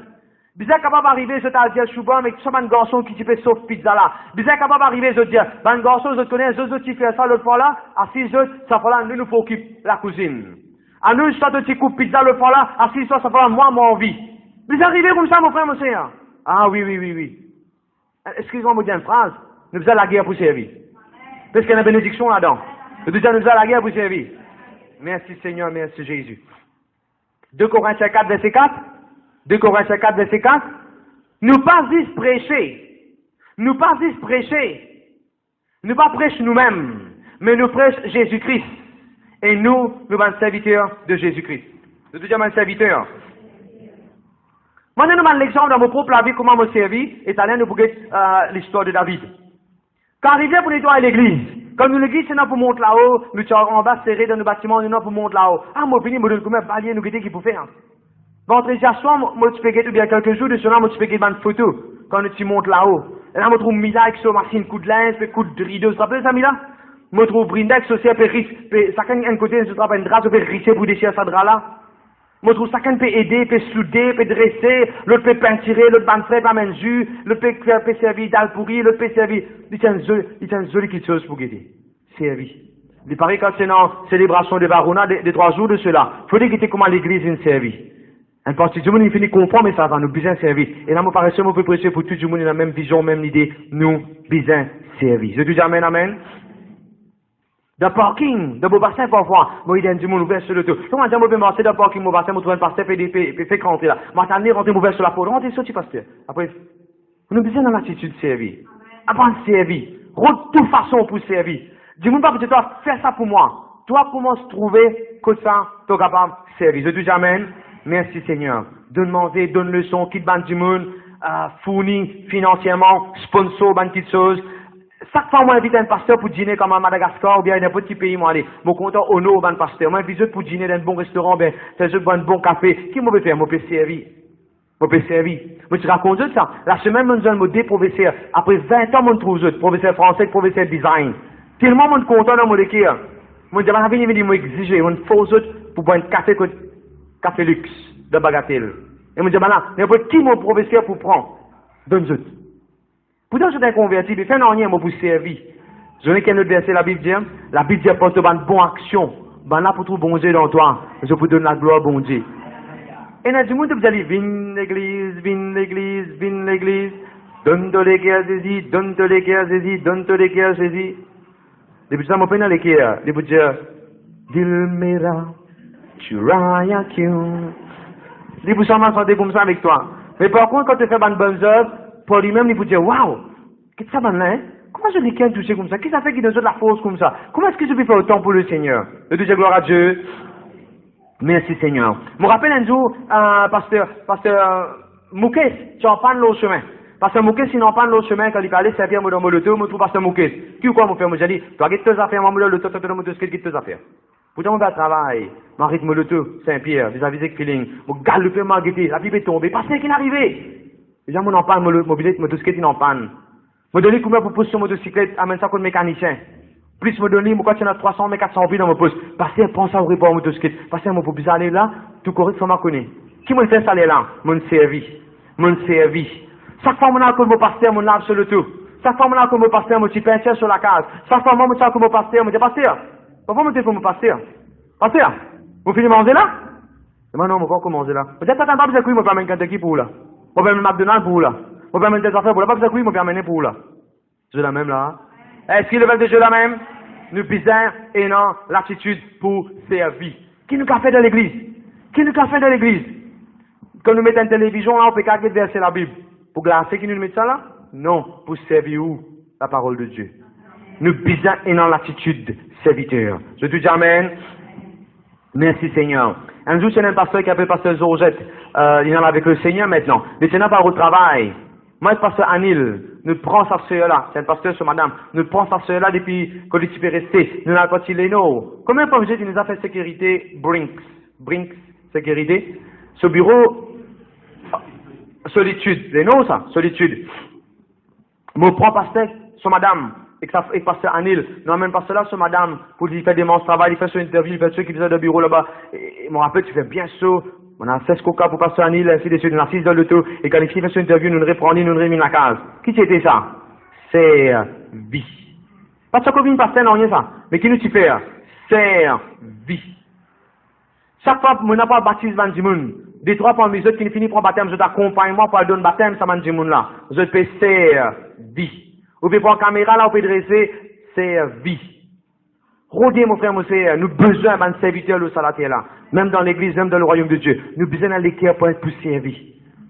Bizarre capable d'arriver, je t'ai dit, chouba, mais tout un garçon qui fait sauf pizza là. Bizarre capable d'arriver, je dis, un garçon, je connais, deux autres qui fait ça l'autre fois là, à 6 autres, ça fait là, nous faut occuper la cousine. À nous, je t'ai dit, coupe pizza l'autre fois là, à 6 autres, ça fait là, moi, envie. Bizarre arriver comme ça, mon frère, mon sœur. Ah oui. Excusez-moi, moi, une phrase. Nous faisons la guerre pour servir. Parce qu'il y a une bénédiction là-dedans. Nous faisons la guerre pour servir. Merci Seigneur, merci Jésus. 2 Corinthiens 4, verset 4. 2 Corinthiens 4, verset 4. Nous pas juste prêcher. Nous pas juste prêcher. Nous pas prêcher nous-mêmes. Mais nous prêchons Jésus-Christ. Et nous sommes serviteurs de Jésus-Christ. Nous sommes serviteurs. Moi, je donne l'exemple dans mon propre vie, comment me servir, et ça nous pour l'histoire de David. Quand arrivé pour nettoyer l'église, comme nous l'église, c'est là pour monter là-haut, nous sommes en bas serrés dans nos bâtiments, nous sommes pour monter là-haut. Ah, moi, fini, moi, donne combien de baliers, nous guetter qui pour faire. Ventre hier soir, moi, tu peux guetter, ou bien quelques jours de cela, moi, tu peux guetter une photo, quand tu montes là-haut. Et là, moi, trouve Mila avec son machine, coup de linge, coup de rideau, tu te rappelles ça, Mila? Moi, trouve Brindex aussi, chacun, un côté, se trouve un drap, tu peux risser pour déchirer ce drap-là. Moi, je trouve que chacun peut aider, peut souder, peut dresser, l'autre peut peinturer, l'autre ban frais, pas même jus, l'autre peut servir d'al pourri, l'autre peut servir. Il y a une jolie chose pour aider. Servir. Il paraît quand c'est dans célébration de Varuna, des 3 jours de cela. Il faut dire comment l'église est servie. Un parti du monde, il finit conforme, mais ça va nous bien servir. Et là, moi, par exemple, on peut prêcher pour tout le monde, il a la même vision, même idée, nous, bien servir. Je dis amen, amen. Dans le parking, dans le bassin parfois, moi, il y a du monde ouvert sur le dos. Comment dire, moi, je vais marcher dans le parking, mon bassin, moi, trouve un pasteur, fait rentrer là. Maintenant, rentrer, ouvert sur la porte, rentrer, sorti, pasteur. Après, nous besoin dans l'attitude de servir. Apprendre à servir. De toute façon pour servir. Du monde pas que tu dois faire ça pour moi. Toi, comment se trouver que ça, tu es capable de servir. Je dis amen. Merci Seigneur. Donne manger, donne leçon, quitte ban du monde, fournir financièrement, sponsor, ban petites choses. Chaque fois, moi, j'invite un pasteur pour dîner comme à Madagascar ou bien dans un petit pays, moi, allez. Mon content honneur au pasteur. Moi, j'invite pour dîner dans un bon restaurant, bien, dans un bon café. Qui m'a faire? Moi, peux servir. Moi, peux servir. Moi, je raconte ça. La semaine, mon jeune, des professeurs. Après 20 ans, mon trouve autres. Professeur français, professeur design. Tellement, mon content dans mon équipe. Moi, je vais venir, moi, exiger, mon faux autres pour boire un café luxe, de bagatelle. Et moi, je dis, n'importe qui, mon professeur, pour prendre? Donne autres. Pourtant, je suis converti, mais fais rien, moi, pour servir. Je n'ai qu'un autre verset, la Bible dit, porte une bonne action. Ben là, pour trouver bon Dieu dans toi, je peux donner la gloire à bon Dieu. Et là, du monde, vous allez, viens l'église, viens l'église, viens l'église. Donne-toi les guerres, Jésus, donne-toi les guerres, Jésus, donne-toi les guerres, Jésus. Depuis ça, mon père, les guerres, les bouts dire, Dilmera, Churaya Kyun. Les bouts ça, m'a comme ça avec toi. Mais par contre, quand tu fais une bonne œuvre, pour lui-même, il peut dire, waouh, qu'est-ce que ça, ben là, hein? Comment je l'ai qu'à toucher comme ça? Qu'est-ce que ça fait qu'il donne de la force comme ça? Comment est-ce que je peux faire autant pour le Seigneur? Je dis gloire à Dieu. Merci Seigneur. Je me rappelle un jour, pasteur Moukes, tu en parles l'autre chemin. Pasteur Moukes, il en parle l'autre chemin quand il allait servir dans mon loto, je trouve pasteur Moukes. Qui ou quoi, mon frère? Moi, j'ai dit, tu as tes affaires, moi, le loto, tu as tes affaires. Pourtant, on va travailler. Mon rythme loto, Saint-Pierre, vis-à-vis de feeling. Mon galopé, m'a guetté, la Bible est tombée. Pasteur, qui est arrivé? Les gens, on en parle, mon motocyclette, il en panne. Me donner combien pour pousser sur motocyclette, amène ça comme mécanicien. Plus me donner, moi, quand il y en a 300, mais 400 vies dans mon poste. Parce que pense à ouvrir pour motocyclette. Parce que moi, pour bizarre aller là, tout correct, faut m'en connaître. Qui m'a fait ça aller là? Mon service. Chaque fois, mon a comme mon pasteur, mon lave sur le tout. Chaque fois, mon a comme mon pasteur, mon petit pinceau sur la case. Chaque fois, mon a comme mon pasteur, mon dit, pasteur. Pourquoi mon téléphone, mon pasteur? Pasteur, vous finissez manger là? Non, non, on va manger là. Vous êtes pas besoin de moi, pas même Kentucky pour là. On va même McDonald's pour là. On va même des affaires pour là. Pas besoin de moi, on va amener pour là. Je la même là. Est-ce qu'il le veut de Dieu la même? nous besoin et non l'attitude pour servir. Qui nous a fait dans l'église? Qui nous a fait dans l'église? Quand nous mettons une télévision là, on peut pas verser la Bible. Pour glacer qui nous met ça là? Non, pour servir où? La parole de Dieu. Nous besoin et non l'attitude serviteur. Je te dis amen. Merci Seigneur. Un jour, c'est un pasteur qui appelle pasteur Georgette. Il est avec le Seigneur maintenant. Le Seigneur part au travail. Moi, le pasteur Anil, nous prenons sa sœur-là. C'est un pasteur sur madame. Nous prenons sa sœur-là depuis qu'on lui peut rester. Nous l'avons pas Leno. Combien de fois il nous a fait sécurité Brinks, sécurité. Ce bureau, solitude. Leno, ça, solitude. Nous prenons pasteur sur madame. Et pasteur Anil, nous amène pasteur là sur madame, pour lui faire des manches de travail, il fait son interview, il fait ceux qui faisaient le bureau là-bas. Et me rappelle, tu fais bien ça. On a 16 coca pour pasteur Anil, ainsi de suite, on a 6 dans le tout, et quand il fait son interview, nous ne reprenons, nous ne remis la case. Qui c'était ça? Servie. Pas de ça qu'on vient pasteur, non, rien ça. Mais qui nous tu fais? Servie. Chaque fois, on n'a pas baptisé Van Dimoun. Des trois parmi eux qui ne finissent pas baptême, je t'accompagne moi pour le donner baptême, ça Van Dimoun là. Je peux servir. Vous pouvez prendre la caméra là, vous pouvez dresser, servir. Rodez, mon frère, mon frère, nous avons besoin d'un serviteur de salatier là. Même dans l'église, même dans le royaume de Dieu. Nous avons besoin d'aller cœur pour servir.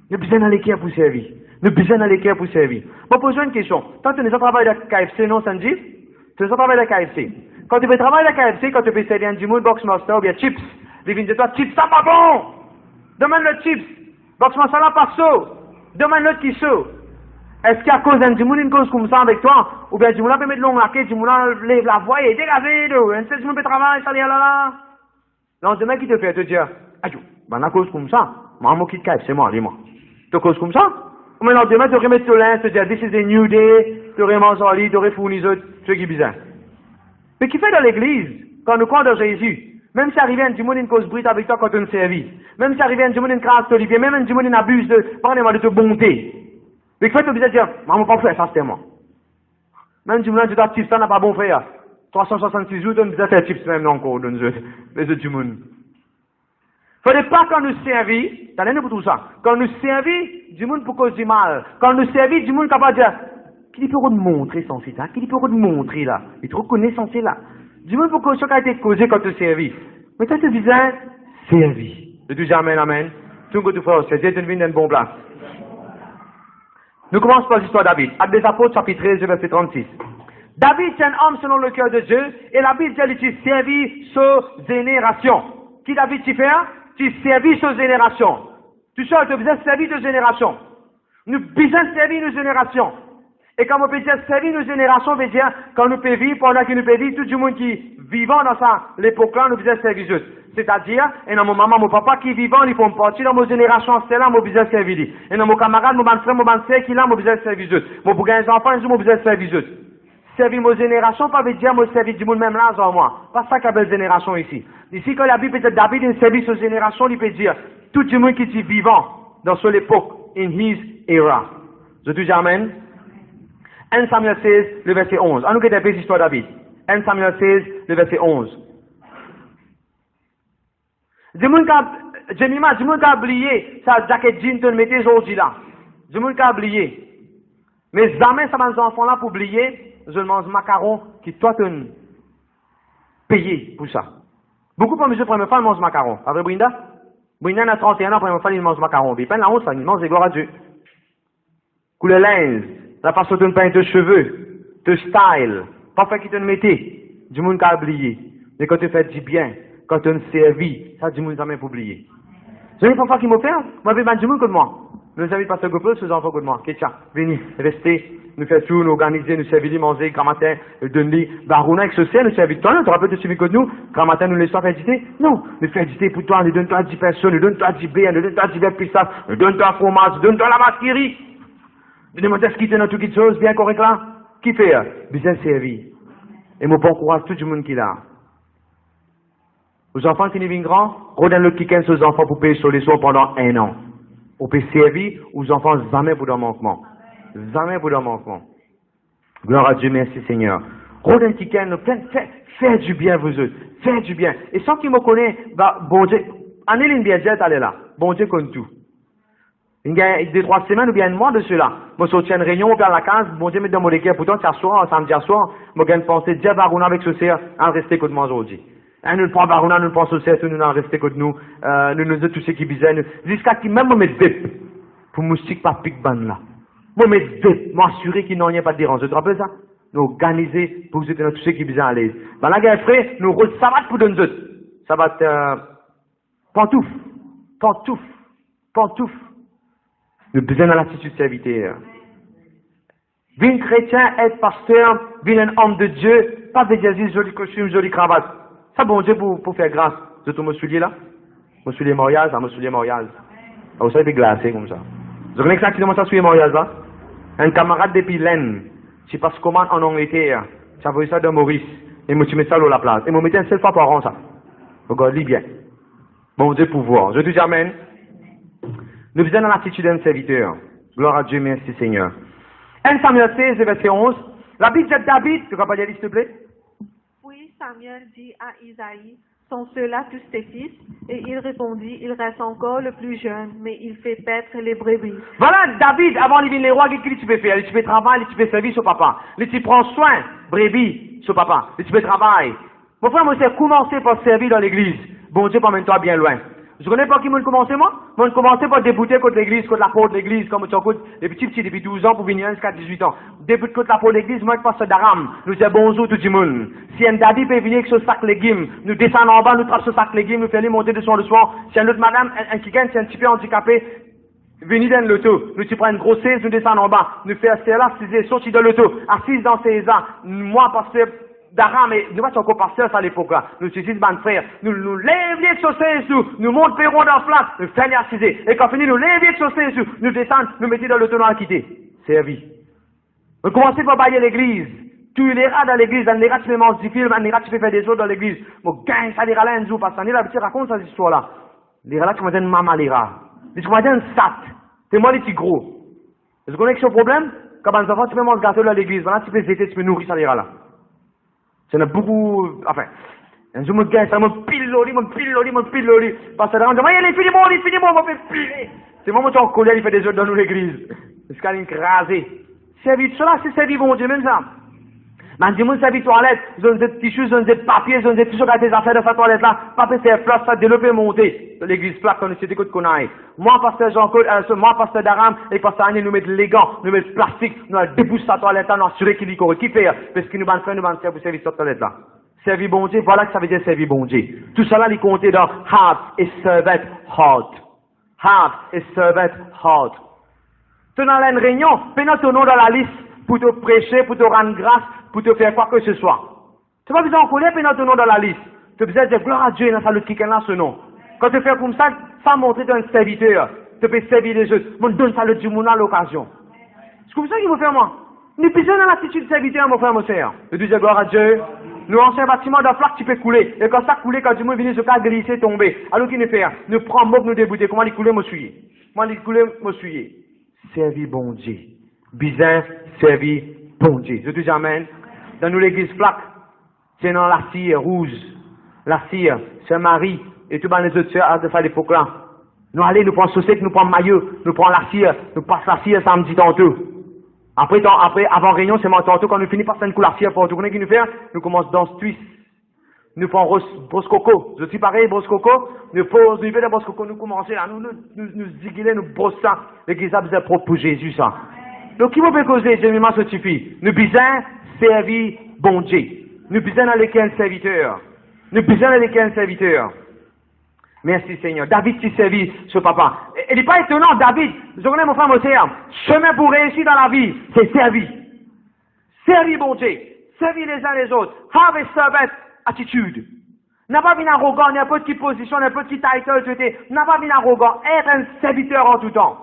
Nous avons besoin d'aller cœur pour servir. Nous avons besoin d'aller cœur pour servir. Bon, posez une question. Quand tu as travaillé à KFC, non, Sanji? Tu as travaillé à KFC. Quand tu veux travailler à KFC, quand tu veux servir un Jimoun, Box Master ou bien chips, ils viennent de toi, chips, ça pas bon! Demande le chips. Box Master là, pas saut. Demande l'autre qui saut. Est-ce qu'à cause d'un Dimoun, une cause comme ça avec toi, ou bien Dimoun peut mettre l'ongle à quai, Dimoun lève la voix et dégagez, un seul Dimoun peut travailler, ça là là. Non, demain qui te fait te dire, adieu, ben à cause comme ça, maman qui te caille, c'est moi, dis-moi. Tu cause comme ça? Ou maintenant demain tu remets ton linge, te dire, this is a new day, tu aurais mangé en lit, tu aurais fourni autres, ce qui est bizarre. Mais qui fait dans l'église, quand nous croyons dans Jésus, même si arrivé un Dimoun une cause brute avec toi quand tu nous servis, même si arrivé un Dimoun une crasse Olivier, même un Dimoun une abuse de, parlez-moi de te bonté. Mais que fait, tu obligé de dire, maman, pas frère, ça c'était moi. Même du monde, tu dois chips, ça n'a pas bon frère. 366 jours, tu ne faire chips même encore, dans les autres du monde. Faudrait pas quand nous servit, t'as l'air pour tout ça. Quand nous servit, du monde pour cause du mal. Quand nous servit, du monde capable de dire, qui peut nous montrer sans ça, qui peut nous montrer là. Il te reconnaît sans là. Du monde pour cause ça qui a été causé quand tu servis. Mais toi, tu disais, servi. Je dis amen, amen. Tout le monde, frère, c'est Dieu, tu viens d'une bonne place. Nous commençons par l'histoire de David. Actes des Apôtres, chapitre 13, verset 36. David, c'est un homme selon le cœur de Dieu, et la Bible dit qu'il servit sa génération. Qui David tu fait? Tu servis sa génération. Tu sais, tu as besoin de servir de génération. Nous besoin de servir nos générations. Et quand on peut dire servir nos générations, on veut dire, quand nous pouvons vivre, pendant que nous pouvons vivre, tout le monde qui vivant dans l'époque-là, nous besoin de servir eux. C'est-à-dire, et dans mon maman, mon papa qui vivant, ils font partie dans mon génération, c'est là, mon besoin de servir. Et dans mon camarade, mon frère, mon frère qui là, mon besoin de servir eux. Mon bougain des enfants, mon besoin de servir eux. Servir mon génération, pas veut dire, mon servir du monde même là, en moi. Pas ça qu'a belle génération ici. Ici, quand la Bible peut dire David, une service aux générations, il peut dire, tout le monde qui est vivant dans son époque, in his era. Je dis amen. 1 Samuel 16, le verset 11. On nous regarde des histoires de David. 1 Samuel 16, le verset 11. Jemima, du monde qui a oublié sa jacket jean que tu mettais aujourd'hui là. Du monde qui a oublié. Mais jamais ça va les enfants là pour oublier, je mange macaron qui toi tu payé pour ça. Beaucoup de monsieur première fois ils mangent macaron. Avec Brinda? Brinda a 31 ans, première fois il mange macaron. Il peine la honte, il mange des gloires à Dieu. Couleur linge, la façon de peindre de cheveux, de style, pas fait qu'il te mettait. Du monde qui a oublié. Mais quand tu fais du bien, quand tu servis, ça, du monde jamais pour oublier. Vous savez parfois qui m'offert? Moi, je vais du monde que de moi. Nous avons passé un peu ces enfants que de moi. Qu'est-ce venez, restez, nous faire tout, nous organiser, nous servir, manger, grand matin, donner, barouna, avec ce ciel, nous servir. Toi, tu te rappelles de celui que nous, grand matin, nous laissons faire éditer? Non, nous faire éditer pour toi, nous donne-toi 10 personnes, nous donne-toi 10 biens, nous donne-toi 10 pistachs, nous donne-toi fromage, nous donne-toi la masquerie. Nous demandons ce qui est dans toutes les choses, bien correct là. Qui fait? Bien servi. Et mon bon courage, tout le monde qui est là. Aux enfants qui viennent grands, redonnez le kick aux enfants pour payer sur les soins pendant 1 an. On peut servir aux enfants jamais pour leur manquement. Jamais pour leur manquement. Gloire à Dieu, merci Seigneur. Redonnez le kick, faites du bien vous autres. Faites du bien. Et sans qu'ils me connaissent, bah, bon Dieu, Anneline Biedjet, elle est là. Bon Dieu connaît tout. Il y a 2-3 semaines ou bien un mois de cela. Moi, sorti une réunion, on à la case, bon Dieu, met dans mon équipe, pourtant, c'est soir, samedi à soir, moi, j'ai pensé, Dieu va rouler avec ce cerf, en rester que de moi aujourd'hui. Nous ne prenons pas rouler, nous ne pensons cerf, nous n'en rester que de nous, nous, tous ceux qui bisaient, jusqu'à qui même, moi, mettre des, pour moustique, pas pique ban là. Moi, mettre des, m'assurer qu'il n'y a pas de dérange. Tu te rappelles ça? Nous organiser pour que tous ceux qui bisaient à l'aise. Ben là, gars, frère, nous, ça va pour nous autres. Ça va être, pantoufle. Nous besoin de l'attitude de serviteur. Vin chrétien, être pasteur, vin un homme de Dieu, pas de Jésus, joli costume, jolie cravate. Ça, bon Dieu, pour faire grâce. Je te me soulier là? Me soulier mariage, ça me soulier mariage. Vous savez, glacé comme ça. Vous connaissez exactement ça, soulier mariage là? Un camarade depuis l'Aisne, qui passe commande en Angleterre, ça veut ça de Maurice, et moi, tu mets ça à la place. Et moi, mettez un seul fois par an, ça. Regarde-le bien. Bon Dieu, pouvoir. Je te dis amen. Nous faisons dans l'attitude d'un serviteur. Gloire à Dieu, merci Seigneur. 1 Samuel 16, verset 11. La Bible de David, tu vas pas lire, s'il te plaît? Puis Samuel dit à Isaïe, sont ceux-là tous tes fils? Et il répondit, il reste encore le plus jeune, mais il fait paître les brebis. Voilà, David, avant de venir les rois, qu'est-ce que tu peux faire? Tu peux travailler, tu peux servir sur papa. Tu prends soin, brebis, sur papa. Tu peux travailler. Mon frère, moi, c'est commencer par servir dans l'église. Bon Dieu, promène-toi bien loin. Je connais pas qui m'a commencé, moi. Moi, commencé par débouter contre l'église, contre la porte de l'église, comme tu écoutes, les petits, depuis 12 ans pour venir jusqu'à 18 ans. Débute contre la porte de l'église, moi, je passe d'Aram. Nous disons bonjour tout le monde. Si un daddy peut venir avec ce sac légumes, nous descendons en bas, nous traçons ce sac légumes, nous faisons monter de son le soir. Si un autre madame, un qui gagne, c'est un petit peu handicapé, venez dans l'auto. Nous, tu prends une grosse chaise, nous descendons en bas. Nous faisons là, c'est sorti de l'auto, assise dans ses ans. Moi, parce que, d'Aram, mais nous sommes encore pasteur à l'époque là. Nous sommes 6 frères. Nous lèvons les chaussées sous, nous montons Perron dans la place, nous faisons assiser. Et quand fini, nous lèvons les chaussées sous, nous descendons, nous mettons dans l'auto, nous quitter. Servi. Nous commençons par bailler l'église. Tu iras dans l'église, dans les rats, tu fais manger du film, dans les rats, tu fais faire des choses dans l'église. Mon gagne, ça ira là un jour, parce que l'habitude raconte cette histoire-là. Les rats, tu m'as dit une maman, les rats. Tu m'as dit un sat. C'est moi les petits gros. Vous connaissez ce problème? Quand les enfants, tu fais manger gâteau dans l'église, voilà, tu peux zéter, tu peux nourrir ça, les rats là. C'est beaucoup, enfin, un jour, me gagne, ça me pile l'oli. Parce que là, on dit, il finit bon, on va faire piler. C'est moi, qui en colère, il fait des œufs dans l'église. C'est quand même crasé. Servir cela, c'est servir bon Dieu, même ça. Mais dis-moi, servir toilette, zone de tissu, zone de papier, zone de tissu, quand tes affaires de sa toilette là, papier, c'est place, ça développer, monter. L'église plaque, on essaie de qu'on aille. Moi, pasteur Jean-Claude, moi, pasteur Daram, et pasteur Annie, nous mettons les gants, nous mettons le plastique, nous débouche sa toilette là, nous assurer qu'il y correct. Qui fait? Parce qu'il nous va faire, pour servir cette toilette là. Servir bon Dieu, voilà que ça veut dire servir bon Dieu. Tout cela, il comptait dans heart et servant heart. Heart et servant heart. Tu dans une réunion, fais-nous ton nom dans la liste pour te prêcher, pour te rendre grâce, pour te faire quoi que ce soit. Tu vas besoin de connaître, fais-nous ton nom dans la liste. Tu as besoin de dire gloire à Dieu, dans sa lutte qui là ce nom. Quand tu fais comme ça montre que tu es un serviteur. Tu peux servir les autres. Mon donne ça le du monde à l'occasion. C'est comme ça qu'il faut faire moi. Nous besoin dans l'attitude de serviteur, mon frère, mon sœur. Je dis gloire à Dieu. Nous anciens bâtiments de flaque, tu peux couler. Et quand ça coule, quand du monde vient, ce cas glisser, tomber. Alors qu'il ne fait rien. Nous prenons mob, nous débouter. Comment il couler, me souiller. Comment il couler, me souiller. Servir bon Dieu. Bizarre, servir bon Dieu. Je dis amen. Dans nous l'église flaque, c'est dans la cire rouge. La cire, c'est Marie. Et tout les autres sœurs de ça l'époque là. Nous allons, nous prenons saucette, nous prenons maillot, nous prenons la cire, nous passons la cire samedi tantôt. Après, avant réunion, c'est mon tantôt, quand nous finissons par faire une couleur cire pour tout le monde qui nous fait, nous commençons dans ce twist. Nous prenons brosse coco. Je suis pareil, brosse coco. Nous posons, nous faisons brosse coco, nous commençons là, nous ziguilons, nous brossons ça. L'église a besoin propre pour Jésus, ça. Donc, qui vous peut causer, Jésus m'a suffit. Nous besoin servir bon Dieu. Nous besoin d'aller qu'un serviteur. Nous besoin d'aller qu'un serviteur. Merci Seigneur. David qui servit ce papa. Il n'est pas étonnant, David. Je connais mon frère Moser. Chemin pour réussir dans la vie, c'est servir. Servir bon Dieu. Servir les uns les autres. Have a servant attitude. N'a pas vu arrogant, n'importe quelle position, n'importe quel title, tu étais. N'a pas vu arrogant. Être un serviteur en tout temps.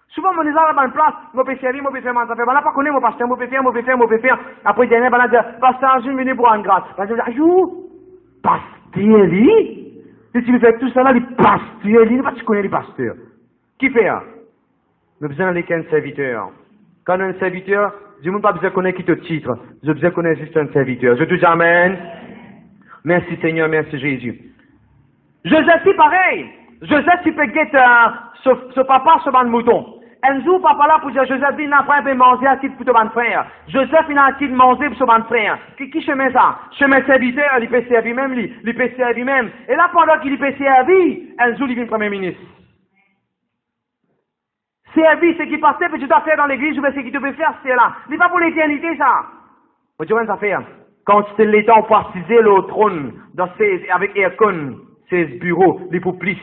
Souvent, on est dans la bonne place, je peux servir, je peux faire, je ne pas connaître mon pasteur, je peux faire. Après, il y a un dire, pasteur, je suis venu pour une grâce. Je dis, ayou, pasteur, lui? Si tu veux faire tout ça là, les pasteurs, il pas tu connais les pasteurs. Qui fait ça? Nous avons besoin d'aller qu'un serviteur. Quand on a un serviteur, du monde pas besoin de connaître qui te titre. Je besoin de connaître juste un serviteur. Je te dis amen. Merci Seigneur, merci Jésus. Joseph, c'est pareil. Joseph, tu peux guetter ce papa, ce ban de mouton. Un jour, papa là pour dire, Joseph, il n'a pas manger à titre pour ton ban frère. Joseph, il n'a pas manger pour son ban frère. Qui chemin ça? Chemin serviteur, il peut servir même, il peut servir même. Et là, pendant qu'il peut servir, un jour, il vient premier ministre. Servir, ce qui passait, que tu dois faire dans l'église, ou ce qui te peut faire, c'est là. Ce n'est pas pour l'éternité, ça. Mais tu vois, ça fait, quand c'était l'état on partisait le trône, avec Ercon, 16 bureaux, les pour plus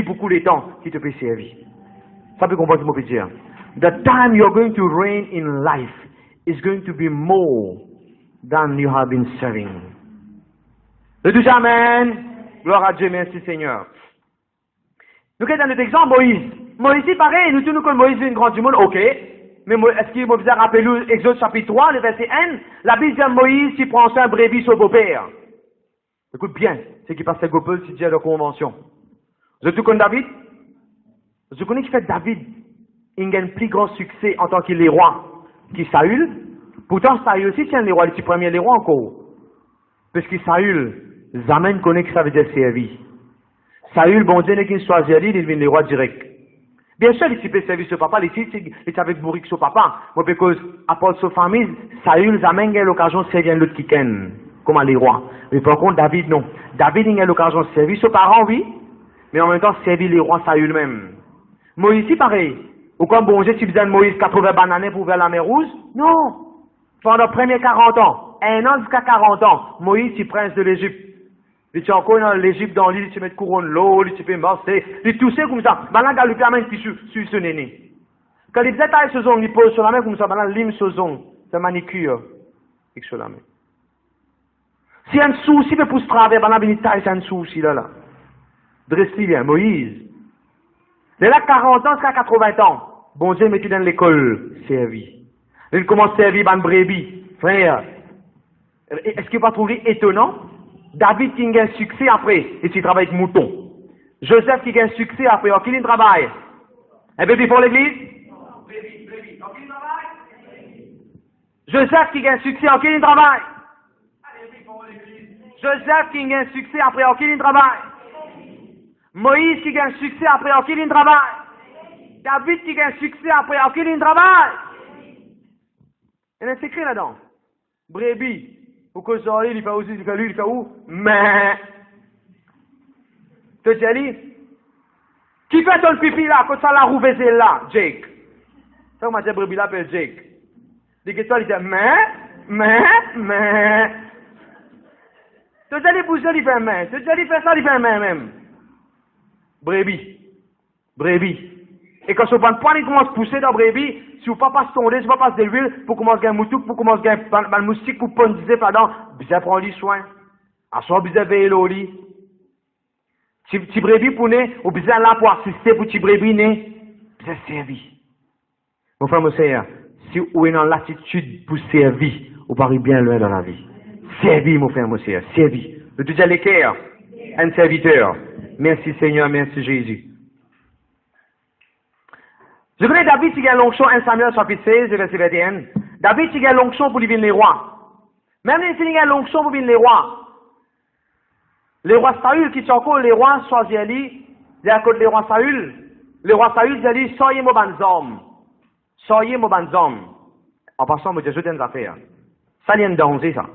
beaucoup les temps qui te peut servir. Ça peut comprendre ce que je veux dire. The time you're going to reign in life is going to be more than you have been serving. Le dis Amen. Gloire à Dieu, merci Seigneur. Nous avons notre exemple, Moïse. Moïse, c'est pareil, nous tous nous connaissons Moïse, une grande du monde, ok. Mais est-ce qu'il m'a besoin de rappeler Exode chapitre 3, le verset 1, la Bible dit à Moïse, il prend un brebis au beau-père. Écoute bien, c'est qui passe à Gopel, c'est déjà la convention. Vous tout connaissez David? Vous connaissez qui fait David, il gagne plus grand succès en tant que les rois qui Saül. Pourtant, Saül aussi tient les rois, les petits premiers les rois encore. Parce que Saül, Zaman connaît que ça veut dire servir. Saül, bon Dieu, n'est qu'il soit lui, il devient les rois direct. Bien sûr, il peut servir ce papa, il est avec bourrique ce papa. Mais parce qu'à part sa famille, Saül, Zaman a l'occasion de servir l'autre qui ken, comme les rois. Mais par contre, David, non. David, il a l'occasion de servir ses parents, oui. Mais en même temps, servir les rois Saül même. Moïse, c'est pareil. Ou comme bon Dieu, tu besoin de Moïse 80 bananes pour vers la mer Rouge? Non. Pendant les premiers 40 ans, 1 an jusqu'à 40 ans, Moïse, c'est prince de l'Égypte. Il est encore dans l'Égypte, dans l'île, il met couronne l'eau, il fait marcher, il tousse comme ça. Maintenant, il a le qui suit ce néné. Quand il faisait taille ce zone, il pose sur la main comme ça, maintenant, il lime ce zone. C'est manicure. Et sur la main. Si y a un souci, il pousse travers, maintenant, il taille, c'est un souci là. Dresse-lui bien, Moïse. Il a 40 ans jusqu'à 80 ans. Bon Dieu, mettez dans l'école, servi. Il commence à servir ban brebis. Frère, est-ce qu'il va trouver étonnant? David qui gagne succès après, et s'il travaille avec mouton. Joseph qui gagne succès après, en qui il travaille? Un bébé pour l'église? Bébé. En qui il travaille? Joseph qui gagne succès, en qui il travaille? Joseph qui gagne succès après, en qui il travaille? Moïse qui gagne succès après, en qui il travaille? David qui gagne succès après, en qui il travaille? Il y a un secret là-dedans. Brebis. Ou que ça, il fait aussi, il fait lui, il fait où? Mais. Tu te dis, qui fait ton pipi là, quand ça la roue là? Jake. Ça, on m'a dit brebis là, appelle Jake. Dit que toi, il dit, mais. Tu te dis, bouger, il fait mais. Tu te dis, il fait ça, il fait mais même. Brebis. Et quand ce point il commence à pousser dans brebis, si vous ne passez pas sonner, si vous ne passez pas de l'huile, pour commencer à gagner moutouk, pour commencer à gagner un moustique, pour pondiser, pardon, bien prendre les soins. À soi, bien veiller au lit. Si brebis pour né, ou bien là pour assister pour petit brebis né, bien servi. Mon frère, mon sœur, si vous êtes dans l'attitude pour servir, vous parlez bien loin dans la vie. Servi, mon frère, mon sœur, servi. Le deuxième l'équerre, un serviteur. Merci Seigneur, merci Jésus. Je connais David qui a l'onction 1 Samuel chapitre 16, verset 21. David qui a l'onction pour devenir les rois. Même s'il a l'onction pour devenir les rois. Les rois Saül qui sont encore les rois, soit j'ai dit, à côté les rois Saül. Les rois Saül, j'ai dit, soyez mon ban hommes. Soyez mon ban hommes. En passant, je dis une affaire. Ça vient de danger, ça.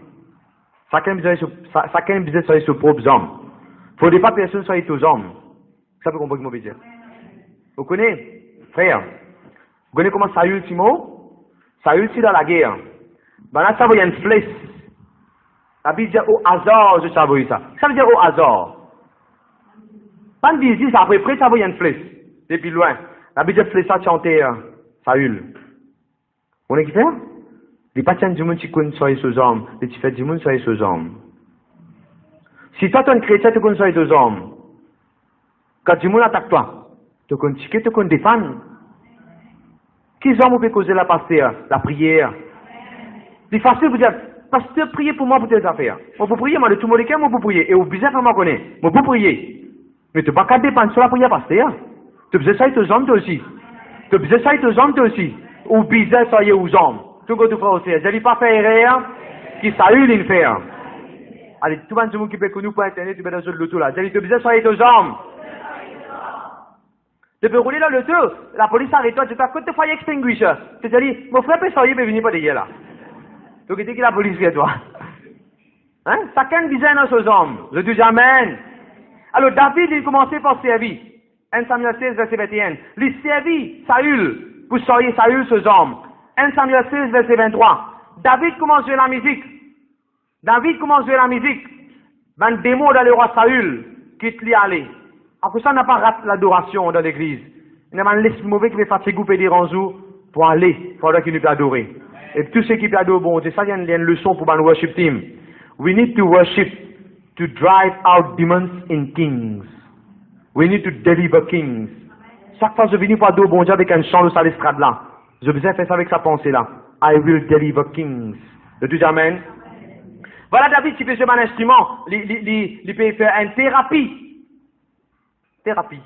Chacun besoin de soyez ses propres hommes. Il ne faut pas que personne soit tous hommes. Ça peut comprendre ce que je veux dire. Vous connaissez? Frère, vous connaissez comment Saül Timo? Saül, c'est dans la guerre. Ben là, ça veut dire une flèche. La Bible dit au hasard, je savais ça. Ça veut dire au hasard. Pas de dire ça, après, ça veut dire une flèche. Depuis loin. La Bible dit flèche, ça chantait Saül. Vous voyez qui fait? Les patients du monde qui connaissent soyez sous hommes. Les petits du monde soyez sous hommes. Si toi, tu es un chrétien, tu connais soyez sous hommes. Quand du monde attaque toi, tu connais ticket, tu connais défendre. Qui hommes peut causer la pasteur, la prière? C'est facile de dire, pasteur, priez pour moi pour tes affaires. On peut prier, moi, de tout le monde, moi, pour prier. Et au bizarre, comment on connaît? Moi, pour prier. Mais tu n'as pas qu'à dépendre sur la prière, pasteur. Tu as besoin de ça, aux hommes, toi aussi. Tu as besoin de ça, aux hommes, toi aussi. Ou bizarre, soyez aux hommes. Tout le monde, tu feras aussi. Je n'ai pas fait erreur, qui Saül, il fait. Allez, tout le monde qui peut nous pour Internet, tu peux dans le tout là. Je dis, tu as besoin de soyez aux hommes. Tu peux rouler dans l'auto, la police arrête toi, tu t'as côté fire extinguisher. Tu te dis, mon frère peut sortir, peut venir pas derrière là. Donc, il dit que la police vient toi. Hein? Chacun disait dans ses hommes. Je dis amen. Alors, David, il commençait par servir. 1 Samuel 16, verset 21. Il servit Saül, pour sortir Saül ses hommes. 1 Samuel 16, verset 23. David commence à jouer la musique. David commence à jouer la musique. Ben, démon dans le roi Saül, quitte lui aller. Après ça, on n'a pas raté l'adoration dans l'église. Il y a un laisse mauvais qui veut fatiguer ou pédir en jour pour aller. Il faudra qu'il nous peut adorer. Et tous ceux qui peuvent adorer, bon, c'est ça, il y a une leçon pour le worship team. We need to worship to drive out demons in kings. We need to deliver kings. Chaque fois que je viens pour adorer bon Dieu avec un chant de sa l'estrade là, je besoin faire ça avec sa pensée là. I will deliver kings. Le tout amen. Voilà David qui fait jouer un instrument. Il peut faire une thérapie. Thérapie.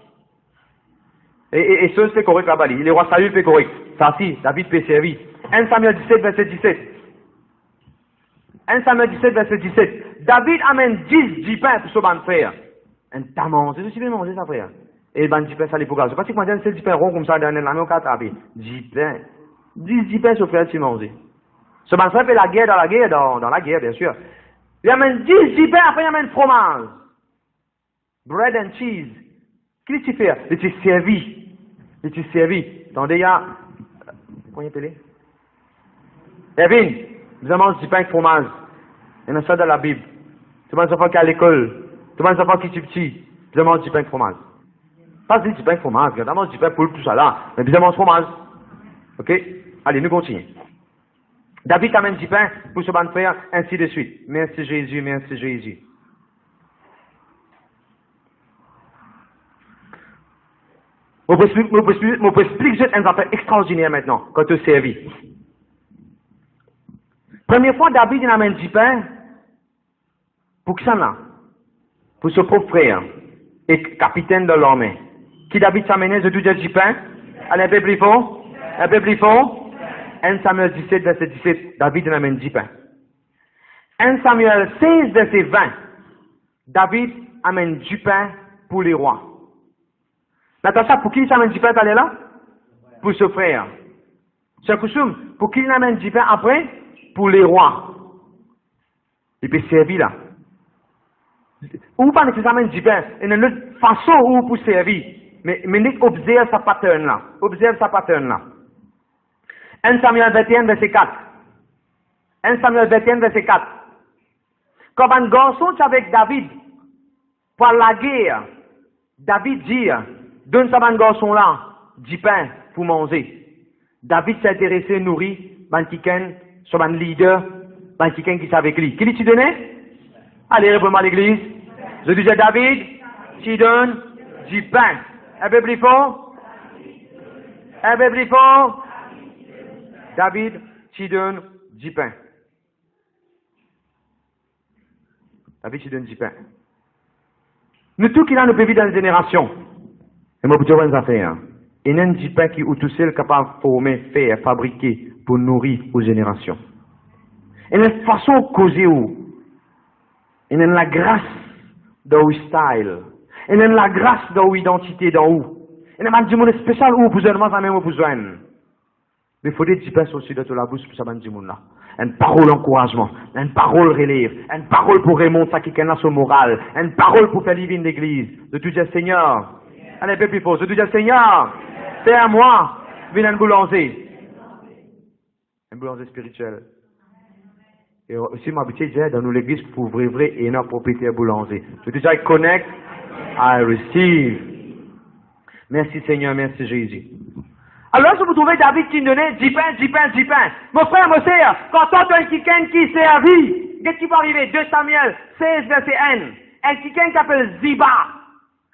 Et ça, c'est correct là-bas. Le roi Saül fait correct. Ça, si, David peut servir. 1 Samuel 17, verset 17. 1 Samuel 17, verset 17. David amène 10 pains pour son frère. Un tamon, c'est aussi bien manger ça, frère. Et le 10 pains, ça les pour gaz. Parce que moi, j'ai 10 pains ronds comme ça, dans la main, on peut taper. 10 pains. 10 pains, son frère, tu manges. Ce frère fait la guerre, dans la guerre, bien sûr. Il amène 10 pains, après il amène fromage. Bread and cheese. Qu'est-ce que tu fais? Il t'est servi. Il t'est servi. Attendez, il y a... Comment il appelle? Evan, vous avez 10 pains avec fromage. Il y a ça dans la Bible. Tu manges enfants qui à l'école. Tu manges enfants qui sont petits. Vous avez 10 pains avec fromage. Pas 10 pains avec fromage. Vous avez 10 pains pour tout ça là. Mais vous avez fromage. Ok? Allez, nous continuons. David amène 10 pains pour ce bon frère, ainsi de suite. Merci Jésus, merci Jésus. Je peux expliquer un affaire extraordinaire maintenant, quand tu servis. Première fois, David il amène 10 pains pour qui ça là? Pour son propre frère et capitaine de l'armée. Qui David s'amène de 10 pains? Allez, un peu plus fort. Un peu plus fort. 1 Samuel 17, verset 17, David en amène 10 pains. 1 Samuel 16, verset 20, David amène 10 pains pour les rois. Natacha, pour qui il amène 10 pains, t'allais là? Pour ce frère. C'est Koussoum, pour qui il amène 10 pains après? Pour les rois. Il peut servir là. Ou pas nécessairement 10 pains, il y a une autre façon où pour servir. Mais observe sa pattern là. Observe sa pattern là. 1 Samuel 21, verset 4. 1 Samuel 21, verset 4. Comme un garçon est avec David pour la guerre, David dit, donne ça à un garçon là, 10 pains pour manger. David s'est intéressé, nourri, ban quelqu'un, sur un leader, ban quelqu'un qui est avec lui. Qui lui donnait? Allez, réponds-moi à l'église. Je disais David, tu donnes 10 pains. Un peu plus fort. Un peu plus fort. David, tu donnes 10 pains. David, tu donnes 10 pains. Nous tous qui là, nous pouvons vivre dans les générations. Et moi, pour dire une affaire. Il y a 10 pains qui, ou tout seul, capable de former, faire, fabriquer, pour nourrir aux générations. Il y a une façon de causer où. Il y a la grâce dans le style. Il y a la grâce dans l'identité dans où. Il y a un monde spécial où vous avez besoin, même où vous avez. Mais il faut des 10 pains aussi de la bouche pour ça, là. Une parole d'encouragement, une parole relève, une parole pour remonter ça qui est son moral, une parole pour faire vivre l'église. De tout dire Seigneur, allez, un peu plus fort, de tout dire Seigneur, c'est à moi, viens un boulanger. Un boulanger spirituel. Et aussi, ma habitude, j'ai dans l'église pour vrai et non propriétaire boulanger. Je dis, I connect, I receive. Merci Seigneur, merci Jésus. Alors, si vous trouvez David qui donnait 10 pains, 10 pains, 10 pains. Mon frère, mon sœur, quand on a quelqu'un qui servit, qu'est-ce qui va arriver? 2 Samuel 16, verset 1. Un quelqu'un qui s'appelle Ziba.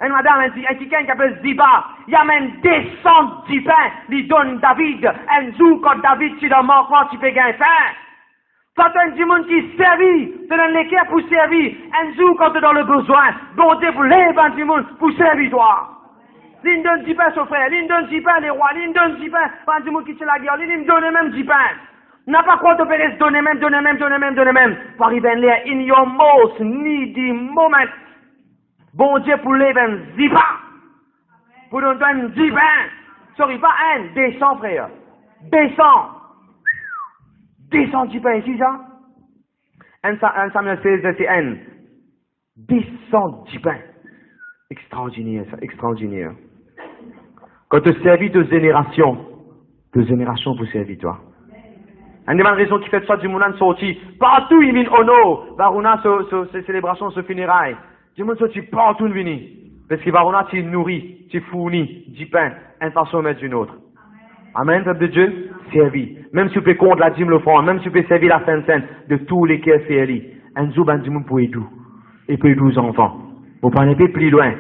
Un madame, un quelqu'un qui s'appelle Ziba. Il amène 210 pains, il donne David. Un jour, quand David, tu dois manquement, tu peux gagner faim. Quand tu as un monde qui servit, tu donnes l'équerre pour servir. Un jour, quand tu es dans le besoin, bon Dieu pour lever un monde pour servir toi. L'une donne 10 pains, son frère. L'une donne 10 pains, les rois. L'une donne 10 pains. Pas du monde qui se la guerre. L'une donne même 10 pains. N'a pas quoi te faire donner même, donner même, donner même, donner même. Pour arriver à l'air, in your most needy moment. Bon Dieu pour lever un ziba. Pour nous donner 10 pains. Sorry, pas un, descends, frère. Descends. Descends 10 pains ici, ça. 1 Samuel 16, verset 1. Descends 10 pains. Extraordinaire, ça, extraordinaire. Quand tu servis de génération pour servir toi. Une des raisons qui fait ça du monde sorti, partout il vient honor, Varuna, ces célébrations, ce funérailles. Du monde sorti partout il vient. Parce que Varuna, tu nourris, tu fournis, 10 pains, intention mettre d'une autre. Amen, peuple de Dieu, servi. Même si tu peux compter la dîme, l'offrande, même si tu peux servir la Sainte-Sainte, de tous les cœurs servis. Un jour, ben, du monde pour aider. Et pour aider aux enfants. Vous parlez un peu plus loin.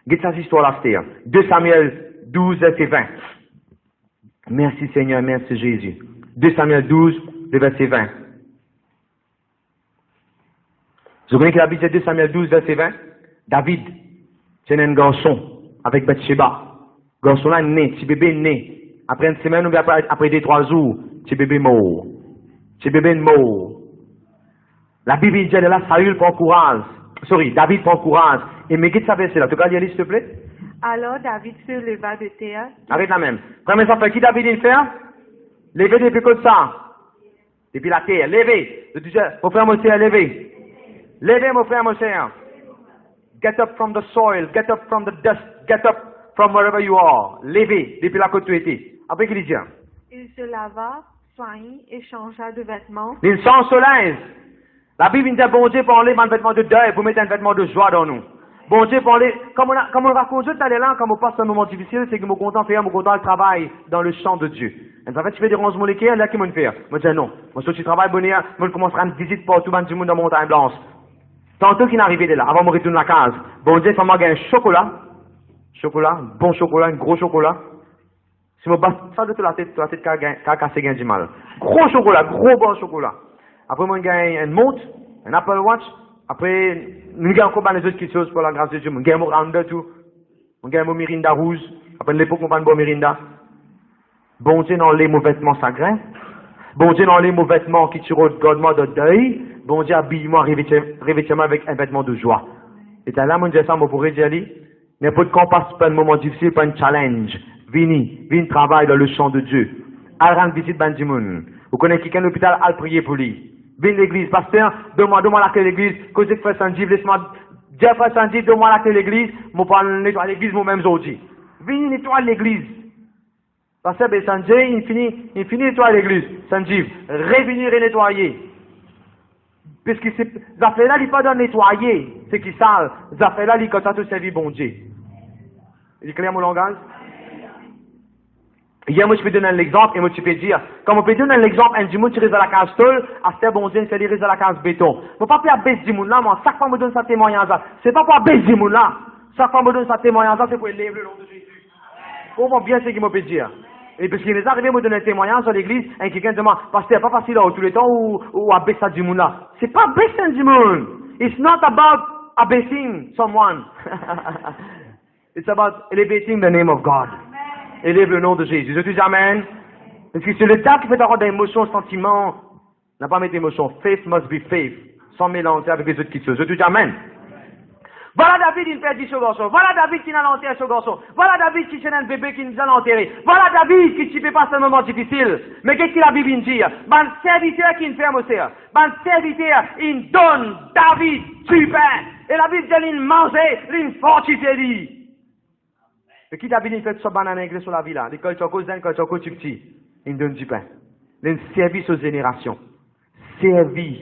Regardez cette histoire-là, c'est 2 Samuel 12, verset 20. Merci Seigneur, merci Jésus. 2 Samuel 12, le verset 20. Vous voyez que la Bible dit 2 Samuel 12, verset 20. David, c'est un garçon avec Bathsheba. Garçon là né, petit bébé né. Après une semaine ou bien après 2-3 jours, petit bébé mort. Petit bébé mort. La Bible dit là, Saül prend courage. David prend courage. Et mais qu'est-ce que ça veut dire là? Tu peux lire s'il te plaît? Alors David se leva de terre. Arrête là même. Première affaire, qui David il fait? Lever depuis comme ça. Depuis la terre. Lever. Je disais, mon frère Moshe, lever. Lever, mon frère Moshe. Get up from the soil. Get up from the dust. Get up from wherever you are. Lever depuis la côte où tu étais. Après qu'il dit. Il se lava, soignit et changea de vêtements. Il s'ensoleille. La Bible dit, bon Dieu, pour enlever un vêtement de deuil, pour mettre un vêtement de joie dans nous. Bon Dieu, pour enlever, comme on raconte tout à l'heure, comme on passe un moment difficile, c'est que mon content faire, mon content travail dans le champ de Dieu. Et en fait, tu fais des rangements lesquels, là, qui m'ont fait. Moi, je dis non. Moi, si tu travailles bonheur, moi, je commencerai une visite pour tout le monde dans Montagne Blanche. Tantôt qu'il est arrivé de là, avant de me retourner à la case. Bon Dieu, il faut m'avoir un chocolat. Bon chocolat, un gros chocolat. Si je me bats ça de toute la tête qu'a cassé gain du mal. Gros chocolat, gros bon chocolat. Après, moi, je gagne une montre, un Apple Watch. Après, nous gagnons encore les autres choses pour la grâce de Dieu. Je gagne mon Rounder tout. Je gagne mon Mirinda rouge. Après, l'époque, on prend bon Mirinda. Bon Dieu, dans les mauvais vêtements sagrés. Bon Dieu, dans les mauvais vêtements qui tirent au godement de deuil. Bon Dieu, habille-moi, revêtez-moi avec un vêtement de joie. Et là, mon Dieu, ça, moi, pourrais dire, n'importe quand passe pas un moment difficile, pas un challenge. Vini travailler dans le champ de Dieu. Al rendre visite Bandimoun. Vous connaissez quelqu'un à l'hôpital, al prier pour lui. Viens l'église, pasteur, donne-moi la clé de l'église, cause que frère Sanjiv, laisse-moi, Dieu frère Sanjiv, donne-moi la clé de l'église, moi pas nettoyer l'église moi-même aujourd'hui. Viens nettoyer l'église. Pasteur ben Sanjiv, il finit nettoyer l'église. Sanjiv, revenir et nettoyer. Parce que ces affaires-là, il pas dans nettoyer, c'est qui sale. Ces affaires-là, il quand ça te servir bon Dieu. Il est clair mon langage? Hier, moi, je peux donner un exemple, et moi, tu peux dire, comme on peut donner un exemple, un du monde, tu restes à la case tôle, à ce bon Dieu, il reste à la case béton. Faut pas faire baisser du monde là, moi, chaque fois que je me donne sa témoignage là, c'est pas pour baisser du monde là. Chaque fois que je me donne sa témoignage là, c'est pour élever le nom de Jésus. Comment bien ce qu'il me peut dire? Et parce qu'il est arrivé à me donner un témoignage dans l'église, et quelqu'un demande, pasteur, pas facile là, tous les temps, ou à baisser du monde là. C'est pas baisser du monde. It's not about abaissing someone. It's about elevating the name of God. Élève le nom de Jésus. Je te dis Amen. Parce que c'est le temps qui fait avoir des émotions, sentiments. N'a pas mettre d'émotions. Faith must be faith. Sans mélanger avec les autres qui se. Je te dis Amen. Voilà David, il fait 10 ce garçon. Voilà David qui n'a l'enterré ce garçon. Voilà David qui tient un bébé qui nous a l'enterré. Voilà David qui ne peut pas un moment difficile. Mais qu'est-ce que la Bible dit? Ben, serviteur qui ne fait mon sœur. Ben, serviteur, il donne David du pain. Et la Bible dit, il mangeait, il fortifiait lui. Et qui David il fait ça banane anglais sur la ville là, l'école choco zen, l'école choco petit, il donne du pain. Il service aux générations. Service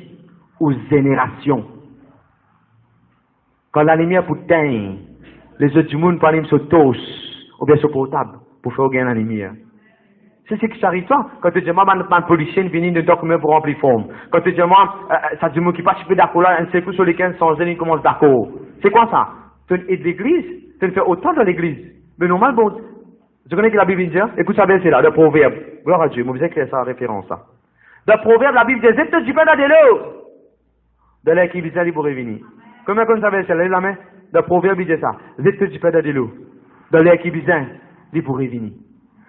aux générations. Quand la lumière pour teindre, les autres du monde parlent sur tous, ou bien sur portable, pour faire gagner la lumière. C'est ce qui s'arrive toi. Quand tu dis moi, un policier vient de document pour remplir forme. Quand tu dis moi, ça dit moi qui participe d'accord là, un secours sur les 15 sans il commence d'accord. C'est quoi ça? Tu es de l'église, tu fais autant dans l'église. Mais normal, bon, je connais que la Bible dit, écoute ça bien, c'est là, le proverbe. Gloire à Dieu, moi, vous avez créé ça en référence, ça. Le proverbe, la Bible dit, zette du pain de l'eau. De l'air qui vise à pour revenir. Comment comme ça va, c'est là, la main? Le proverbe, il dit ça. Zette du pain de l'eau. De l'air qui vise à pour revenir.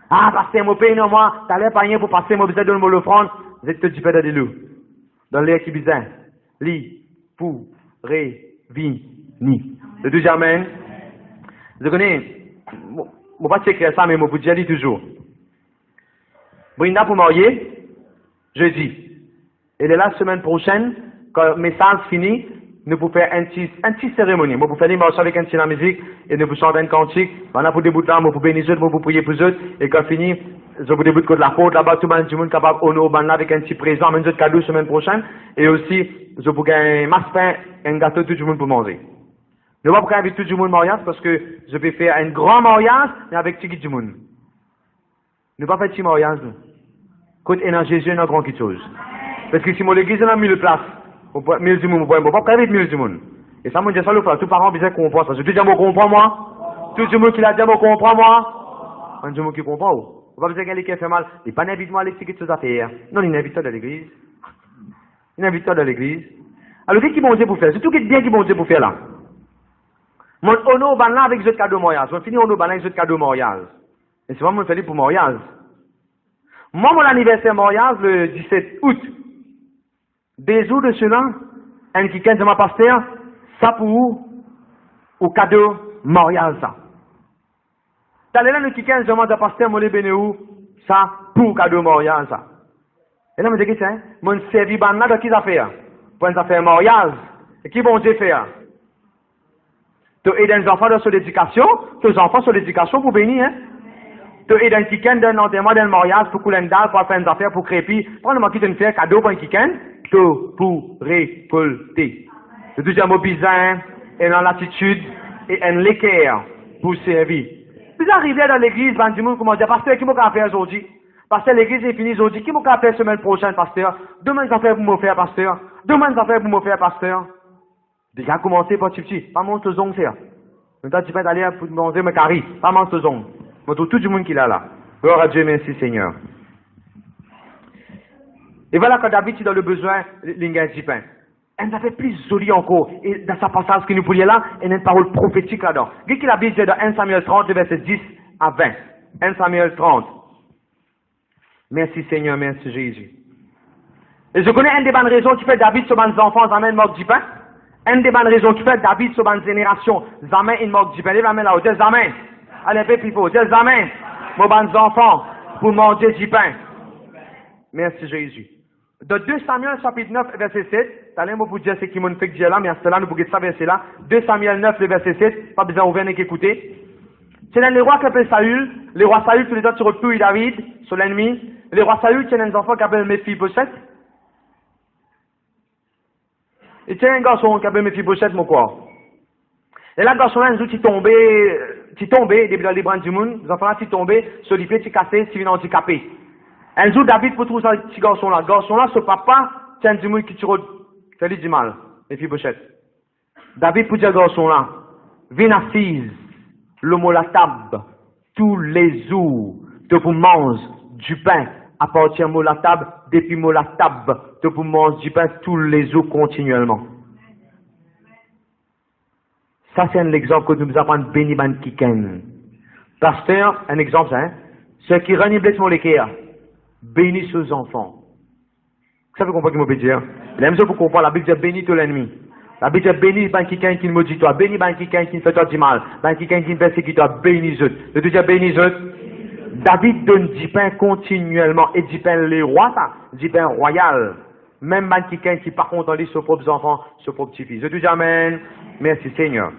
Ah, passer mon pain, non, moi, t'as l'air pas rien pour passer, moi, vous avez donné mon offrande. Zette du pain de l'eau. De l'air qui vise à pour revenir. Le deuxième, amen. Je connais, moi pas écrire ça, mais moi vous dire toujours. Brinda pour marier, jeudi. Et la semaine prochaine, quand le message finit, nous pouvons faire un petit cérémonie. Moi, pour faire des marches avec un petit la musique, et nous pouvons chanter un cantique. Maintenant, pour débuter là, moi, pour bénir eux, moi, pour prier pour eux. Et quand fini, je vous débute de la porte là-bas, tout le monde capable d'honorer là avec un petit présent, un autre cadeau la semaine prochaine. Et aussi, je vous gagne un masse pain, un gâteau, tout le monde pour manger. Je ne vais pas inviter tout le monde au mariage parce que je vais faire un grand mariage, mais avec tout le monde. Ne pas faire petit mariage. Côté et dans Jésus, il y a grand quelque chose. Parce que si mon église a 1000 places, 1000 du monde, on ne peut pas inviter 1000 du monde. Et ça, moi, je dis ça, le frère. Tous les parents disent qu'on comprend ça. Je te dis, moi, comprends moi. Tout le monde qui l'a dit, moi, comprends moi. Un monde qui comprend. On va pas dire quelqu'un qui fait mal. Il pas n'invite moi à l'église qui à faire. Non, il n'invite pas dans l'église. Il n'invite pas dans l'église. Alors, qu'est-ce qu'ils vont dire pour faire? C'est tout qui est bien qu'ils vont dire pour faire là. Mon honor ban là avec ce cadeau mariage. On finit honor ban avec ce cadeau mariage. Et c'est vraiment fait pour mariage. Moi, mon anniversaire mariage, le 17 août. Des jours de cela, un qui de ma pasteur, ça pour vous, au cadeau mariage, ça. T'as là, le qui de ma pasteur, mon bénéou, ça pour cadeau mariage, ça. Et là, je me dis, c'est, mon servi ban là, de qui ça fait? Pour une affaire mariage. Et qui vont Dieu faire? Tu aides les enfants dans l'éducation, tes enfants sur l'éducation pour bénir, hein. Tu aides un kiken d'un enterrement, d'un mariage, pour couler une dalle, pour faire des affaires, pour crépi. Prends-le qui te fait cadeau pour un kiken, tout pour récolter. C'est toujours un mot bizarre, et dans l'attitude, et un l'équerre pour servir. Vous arrivez dans l'église, ben, du monde, comment dire, pasteur, qui m'a faire aujourd'hui? Pasteur, l'église est finie aujourd'hui, qui m'a faire semaine prochaine, pasteur? Demain, ils ont fait pour me faire, pasteur. Demain, ils ont fait pour me faire, pasteur. Déjà commencé par petit, pas mon zong faire. Maintenant, tu peux aller pour manger mes caries, pas mon zong. Je trouve tout le monde qui est là. Gloire à Dieu, merci Seigneur. Et voilà quand David est dans le besoin, l'ingénieur du pain. Elle nous a fait plus joli encore. Et dans sa passage que nous pouvions là, il y a une parole prophétique là-dedans. Qu'est-ce qu'il a dit dans 1 Samuel 30, verset 10 à 20. 1 Samuel 30. Merci Seigneur, merci Jésus. Et je connais une des bonnes raisons qui fait David sur mes enfants, amène mort du pain. Une des bonnes raisons qui fait David sur ma génération, jamais il manque du pain. Lève la main là-haut, dis jamais. Allez, fais pifo, dis jamais. Mon bonnes enfants, pour manger du pain. Merci Jésus. De 2 Samuel chapitre 9, verset 7, t'as l'air pour dire ce qui m'a fait dire là, mais à cela, nous pouvons ça verset là. 2 Samuel 9, le verset 7, pas besoin d'ouvrir et écouter. C'est les rois qui appellent Saül, les rois Saül, tous les autres sur le puits David, sur l'ennemi. Les rois Saül, c'est les enfants qui appellent Méphibosheth. Et tiens un garçon qui appelle Méphibosheth, mon quoi. Et là, le garçon là, il tombé, depuis dans les bras du monde, les enfants là, ils tombé, sur les pieds, ils cassés, ils viennent handicapés. Un jour, David peut trouver ce petit garçon là. Le garçon là, ce papa, tiens du monde qui tire, fait du mal, Méphibosheth. David peut dire garçon là, viens assise, le mot la table, tous les jours, tu pour manger du pain. À partir de la table, depuis la table, tu peux manger du pain tous les jours continuellement. Ça, c'est un exemple que nous apprenons béni ban kiken. Pasteur, un exemple, hein. Ceux qui reniflent mon l'équerre, bénis ses enfants. Ça veut comprendre ce qu'il m'a dire? L'aime ça pour comprendre, la Bible dit bénis tout l'ennemi. La Bible dit bénis ban kiken qui maudit toi, bénis ban kiken qui fait toi du mal, ban kiken qui persécute toi, bénis eux. Je te dis bénis eux. David donne du pain continuellement, et du pain les rois, ça, du pain royal. Même quelqu'un qui par contre en dit ses propres enfants, ses propres petits-fils. Je te dis amen. Merci Seigneur.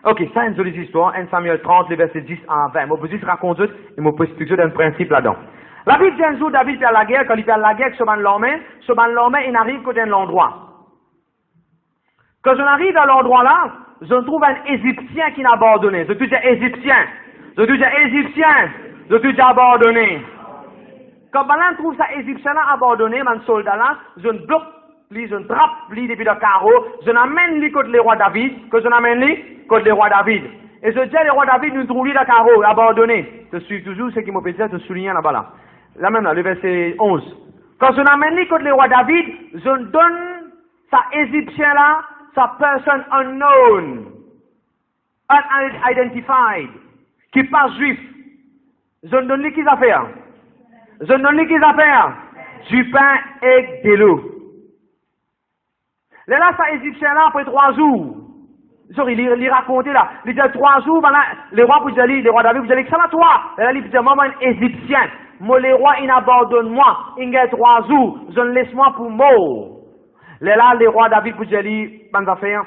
Ok, ça, une jolie histoire, 1 Samuel 30, les versets 10 à 20. Je vais juste raconter, et je vais expliquer un principe là-dedans. La Bible dit un jour, David fait la guerre, quand il fait la guerre, ce ban l'armée, il arrive côté de l'endroit. Quand je arrive à l'endroit là, je trouve un Égyptien qui n'a abandonné. Je te dis Égyptien. Je te dis Égyptien. Je te dis abandonné. Quand je trouve ça Égyptien là abandonné, mon soldat là, je ne bloque, je ne trappe lui depuis le carreau, je n'amène lui contre les rois David, que je n'amène lui contre les rois David. Et je dis à les rois David, nous trouvons lui le carreau, abandonné. Je suis toujours ce qui m'a fait dire, je souligne là-bas là. Là même là, le verset 11. Quand je n'amène lui contre les rois David, je donne ça Égyptien là, sa person unknown, unidentified, qui pas juif. Je ne donne lui qu'ils affaires. Je ne donne lui qu'ils affaires. Du pain et de l'eau. Là, ça Égyptien là, après 3 jours, Il racontait là. Il disait 3 jours, les rois David, vous allez que ça va toi. Et là, il disait, moi, un Égyptien. Moi, les rois, ils n'abandonnent-moi. Il y a 3 jours, je ne laisse-moi pour mort. Là, les rois David, vous allez, bonnes affaires.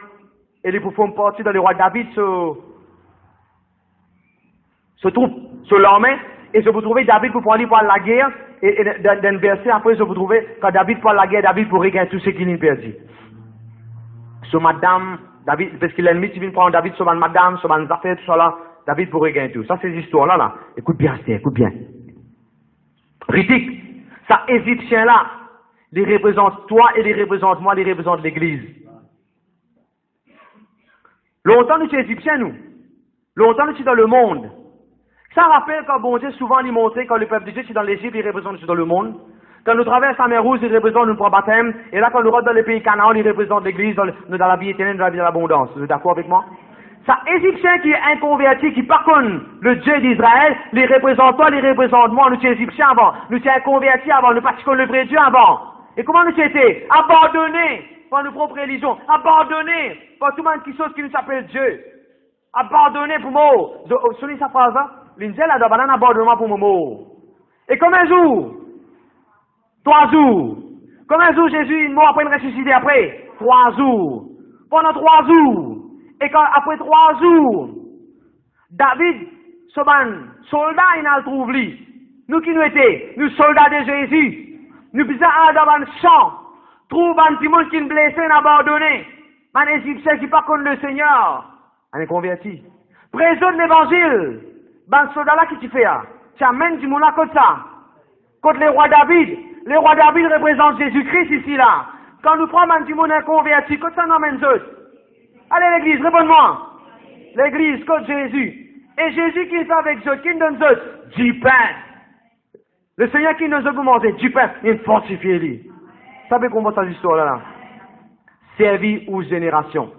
Et les pour faire partie dans les rois David, se trouve sur l'armée. Et je vous trouvez David pour aller pour la guerre. Et dans le verset, après, je vous trouvez, quand David pour la guerre, David pour regagner tout ce qu'il a perdu. Sur madame, David, parce que l'ennemi, tu viens prendre David sur madame, sur mes affaires, tout ça là, David pour regagner tout. Ça, c'est ces histoires-là, là. Écoute bien, écoute bien. Ritik, ça, Égyptien-là, les représente toi et les représente moi, les représente l'Église. Longtemps, nous sommes Égyptiens, nous. Longtemps, nous sommes dans le monde. Ça rappelle quand bon Dieu souvent nous montrait quand le peuple de Dieu est dans l'Égypte, il représente dans le monde. Quand nous traversons la mer Rouge, il représente notre baptême. Et là, quand nous rentrons dans le pays Canaan, il représente l'Église dans la vie éternelle, dans la vie de l'abondance. Vous êtes d'accord avec moi? Ça, Égyptien qui est inconverti, qui par contre le Dieu d'Israël, les représentants, les représente moi. Nous sommes Égyptiens avant. Nous sommes inconvertis avant. Nous pratiquons le vrai Dieu avant. Et comment nous sommes été? Abandonnés par nos propres religions. Abandonnés par tout le monde qui nous appelle Dieu. Abandonnés pour moi. Souvenez sa phrase là? L'Indienne a donné un abandonnement pour Momo. Et comme un jour, 3 jours. Comme un jour, Jésus est mort après une ressuscité après 3 jours. Pendant 3 jours. Et quand, après 3 jours, David, ce soldat, il a le trouvé. Nous qui nous étions, nous soldats de Jésus, nous faisons dans un champ, trouve un petit monde qui est blessé, abandonné. Un Égyptien qui part contre le Seigneur. On est converti. Présente l'évangile. Ben, ce soldat-là, qui tu fais, tu amènes du monde là contre ça. Contre les rois David. Les rois David représentent Jésus-Christ ici, là. Quand nous prenons un petit monde inconverti, contre ça, nous amène eux. Allez, l'église, réponds-moi. L'église, contre Jésus. Et Jésus qui est avec eux, qui nous donne eux, du pain. Le Seigneur qui nous a demandé du pain, il fortifie lui. Vous savez comment ça l'histoire-là? Servi aux générations.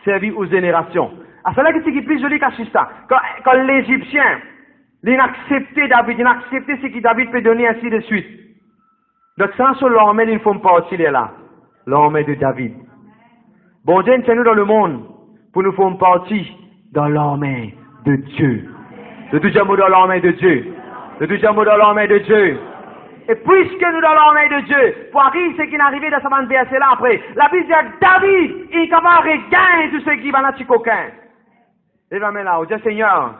Servi aux générations. À cela qui est plus joli qu'à ça. Quand l'Égyptien, il a accepté David, il a accepté ce que David peut donner ainsi de suite. Donc, ça, sur l'armée, il faut partir là. L'armée de David. Bon Dieu, nous dans le monde pour nous faire partie dans l'armée de Dieu. De tout jamais dans l'armée de Dieu. De tout jamais dans l'armée de Dieu. Et puisque nous dans l'armée de Dieu, pour arriver ce qui est arrivé dans ce verset là après, la Bible dit à David, il commence à regagner tout ce qui va dans le coquin. Et la main là, on dit Seigneur,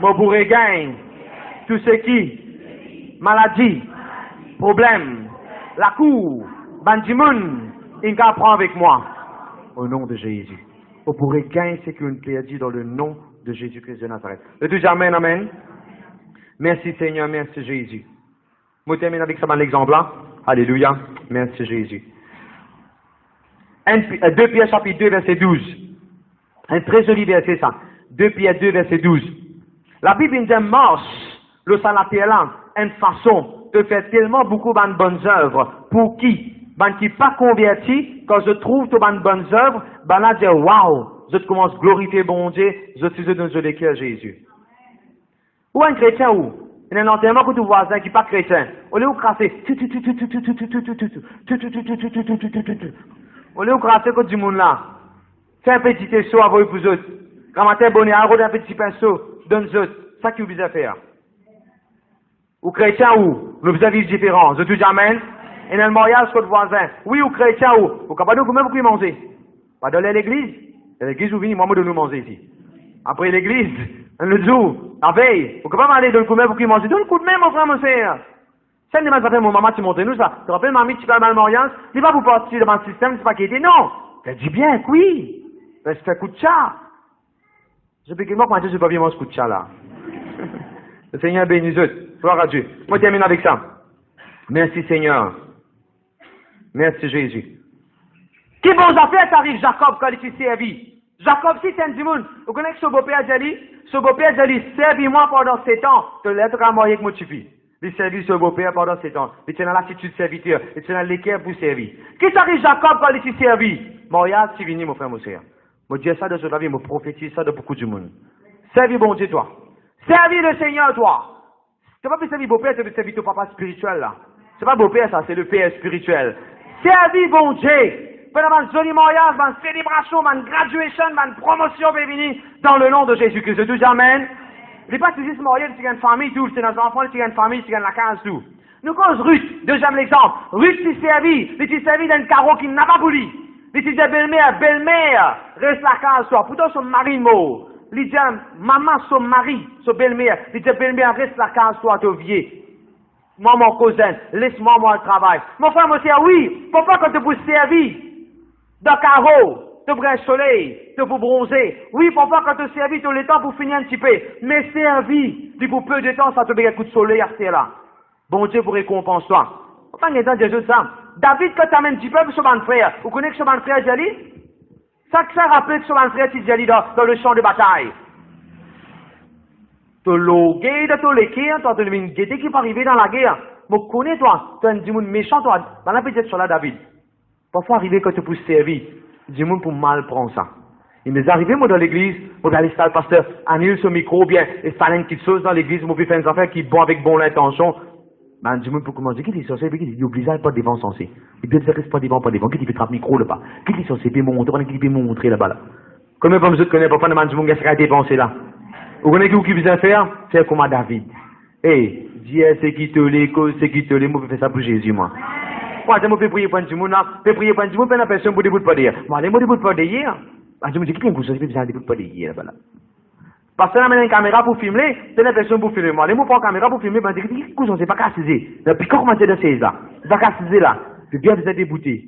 moi pour regagner tout ce qui, maladie, problème, la cour, bandimoun, il prend avec moi. Au nom de Jésus. Vous pourrez gagner ce que nous dit dans le nom de Jésus-Christ de Nazareth. Le tout amen, amen. Merci Seigneur, merci Jésus. Je termine avec ça, l'exemple là. Alléluia. Merci Jésus. 2 Pierre chapitre 2, verset 12. Un très joli verset ça. 2 Pierre 2, verset 12. La Bible nous dit, marche, le salaire là, une façon de faire tellement beaucoup de bonnes œuvres. Pour qui? Ben qui pas converti, quand je trouve toutes les bonnes œuvres, ben là, dire, waouh, je commence à glorifier bon Dieu, je suis dans le cœur Jésus. Ou un chrétien où? Il y a un enterrement que tu voisin qui n'est pas chrétien. On est où crasser? On est où crasser comme du monde là? Fais un petit esseau à vous pour eux. Ramassez un bonnet, un petit pinceau, donne eux. Ça qui vous besoin faire. Ou chrétien où? Nous faisons vivre différents. Je te dis amen. Et dans le mariage, votre voisin. Oui, ou chrétien ou? Vous capable de vous manger? Pas dans l'église. Dans l'église, vous venez, moi, de nous manger ici. Après l'église, le jour, la veille, vous capable d'aller dans le coup de main pour qu'il mange. Donne le coup de main, mon frère, mon frère. Celle de ma frère, mon maman, tu montres nous ça. Tu te rappelles, mamie, tu fais mal mariage? Il va vous partir devant le système, c'est pas qu'il était. Non! Fais du bien, oui. Ben, c'est un coup de chat. Je peux que moi, quand je n'ai pas vu mon coup de chat là. Le Seigneur bénisse eux. Gloire à Dieu. Moi, je termine avec ça. Merci, Seigneur. Merci Jésus. Qui bon affaire t'arrive Jacob quand il s'est servi? Jacob, si c'est un monde, vous connaissez ce beau-père Djali? Ce beau-père Djali, servis-moi pendant 7 ans, te l'être à moyen que moi tu fais. Il servit ce beau-père pendant 7 ans. Il était dans l'attitude serviteur. Il était dans l'équerre pour servir. Qui t'arrive Jacob quand il s'est servi? Mariage, c'est fini, mon frère, mon frère. Je dis ça de ce vie, je prophétise ça de beaucoup de monde. Servis bon Dieu, toi. Servis le Seigneur, toi. Tu vas pas servir beau-père, tu vas servir ton papa spirituel, là. C'est pas beau-père, ça, c'est le père spirituel. Servis bon Dieu. pendant une joli mariage, une célébration, une graduation, une promotion, béni, dans le nom de Jésus-Christ. Je dis amen. Il n'est pas que c'est marié, tu gagnes une famille, tout, c'est nos enfants, tu gagnes une famille, tu gagnes la case, tout. Nous cause Ruth, deuxième exemple. Ruth s'est servi, il s'est servi d'un carreau qui n'a pas voulu. Il s'est dit belle-mère, reste la case, toi. Pourtant, son mari mort. Il dit, maman, son mari, son belle-mère. Il dit, belle-mère, reste la case, toi, ton vieux. Moi, mon cousin, laisse-moi, le travail. Mon frère me dit, oui, pourquoi quand tu peux servir d'un carreau, tu prends le soleil, tu peux bronzer. Oui, pourquoi quand tu servis tout le temps pour finir un petit peu. Mais servi, pour peu de temps, ça te met un coup de soleil à ce là. Bon Dieu vous récompense toi. Pas de Jésus ça. David, quand tu amènes un petit peu pour son frère, vous connaissez que son frère Jali? Ça rappelle que son frère Jali dans le champ de bataille. Tu l'as de tous les guerres, tu as une guerre qui peut arriver dans la guerre. Mais connais toi, tu as un démon méchant, toi. Dans la petite sur là, David. Parfois arriver quand tu peux servir, démon pour mal prendre ça. Il m'est arrivé, moi, dans l'église, moi, aller le pasteur, annule ce micro, bien, et faire une petite chose dans l'église, moi, puis faire une affaire qui bon avec bonne intention. Ben, dis-moi pour commencer, qui est censé, il oblige pas devant censé. Il peut dire, reste pas devant, qui peut trapper micro là-bas. Qui est censé, peut montrer, qui peut montrer là-bas, là. Combien de vous connaissez, parfois, demande, dis-moi, qu'est-ce qu'il a dépensé là? Vous connaissez qui vient faire? C'est comme à David. Eh, Dieu, c'est qui te l'écho, c'est qui te l'écho, moi, je fais ça pour Jésus, moi. Moi, je peux prier pour un Dieu, là, je peux prier pour un Dieu, pour une personne pour des bouts de pas dire. Moi, les mots de bouts de pas dire, ah, je me dis, qui est-ce que vous avez des bouts de pas dire, là-bas, là? Parce que là, on a une caméra pour filmer, c'est une personne pour filmer. Moi, les mots pour une caméra pour filmer, ben, je dis, qu'est-ce que c'est pas cassé. Puis, comment c'est de ces là? C'est pas cassé là. Puis, bien, vous êtes débouté.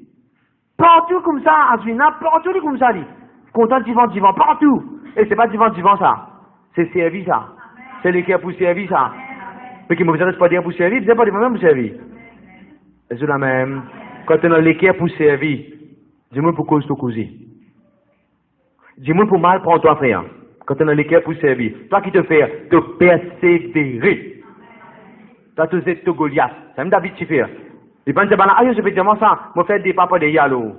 Partout comme ça, à Zwina, partout comme ça, dit. Content divan, partout. Et c'est pas divan, ça. C'est servi, ça. C'est l'équerre pour servir, ça. Mais qui me vous pas dire pour servir, vous n'avez pas dire même pour servir. C'est la même. Quand tu as l'équerre pour servir, dis-moi pour cause de causer. Dis-moi pour mal prendre toi, frère. Quand tu as l'équerre pour servir. Toi qui te fais, te persévérer. Toi, tu sais, te Goliath. C'est même David qui fait. Il pense, je vais dire moi ça, je vais faire des papas de yalo.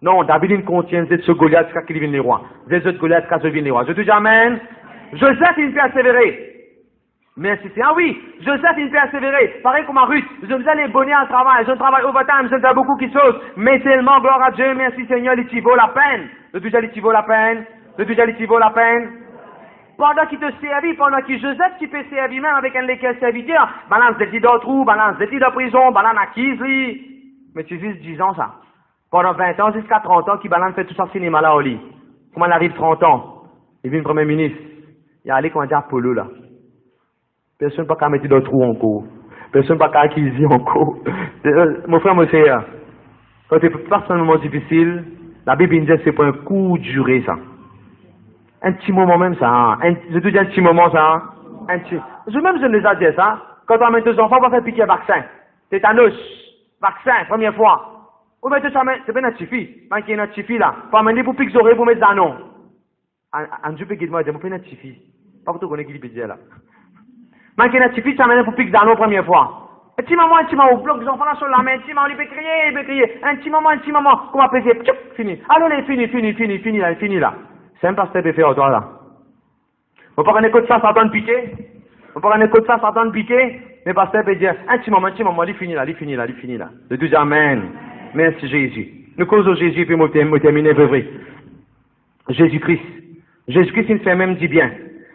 Non, David, il contient ce Goliath qui vient les rois. Des autres Goliath qui viennent les rois. Je te dis amen. Joseph, il persévérer. Merci, c'est ah oui, Joseph, il persévérer. Pareil comme à Ruth. Je vous allez bonner en travail. Je travaille overtime. Je fais beaucoup de choses. Mais tellement, gloire à Dieu, merci Seigneur, il t'y vaut la peine. Le déjà, il t'y vaut la peine. Le déjà, il t'y vaut la peine. Pendant qu'il te servit, pendant que Joseph qui peut servir même avec un lesquels serviteur, balance des petits trou, balance des petits de prison, balance acquise, lui. Mais tu vis 10 ans, ça. Pendant 20 ans jusqu'à 30 ans, qui balance fait tout ça cinéma là, au lit. Comment il arrive 30 ans? Il vient le premier ministre. Il a allé comme un Apollo, là. Personne n'a pas qu'à mettre dans le trou encore. Personne n'a pas qu'à acquérir encore. Mon frère, mon frère, quand tu passes un moment difficile, la Bible dit que c'est pas un coup de durée, ça. Un petit moment même, ça. Hein. Je te dis un petit moment, ça. Hein. Un petit... Je ne les ai dit ça. Quand on amène 2 enfants, on va faire piquer un vaccin. Tétanos. Vaccin, première fois. Ou bien tu amènes, c'est pas notre chiffie. Quand il y a notre chiffie là. Faut amener pour piquer oreilles pour mettre dans non. Un Dieu peut guider moi, je vais notre chiffie. Pas pour tout connaître qui peut dire là. Quand il y a notre chiffie, tu amènes pour piquer dans non première fois. Un petit moment, on bloque les enfants là sur la main. Un petit moment, il peut crier. Un petit moment. Comment apaiser? Fini. Allez, fini là. C'est un pasteur qui fait au toi là. On peut connaître ça, ça donne piqué. Mais pasteur peut dire, un petit moment, il finit là. Je dis amen. Merci Jésus. Nous causons Jésus, puis nous terminer vrai. Jésus-Christ, il fait même du bien.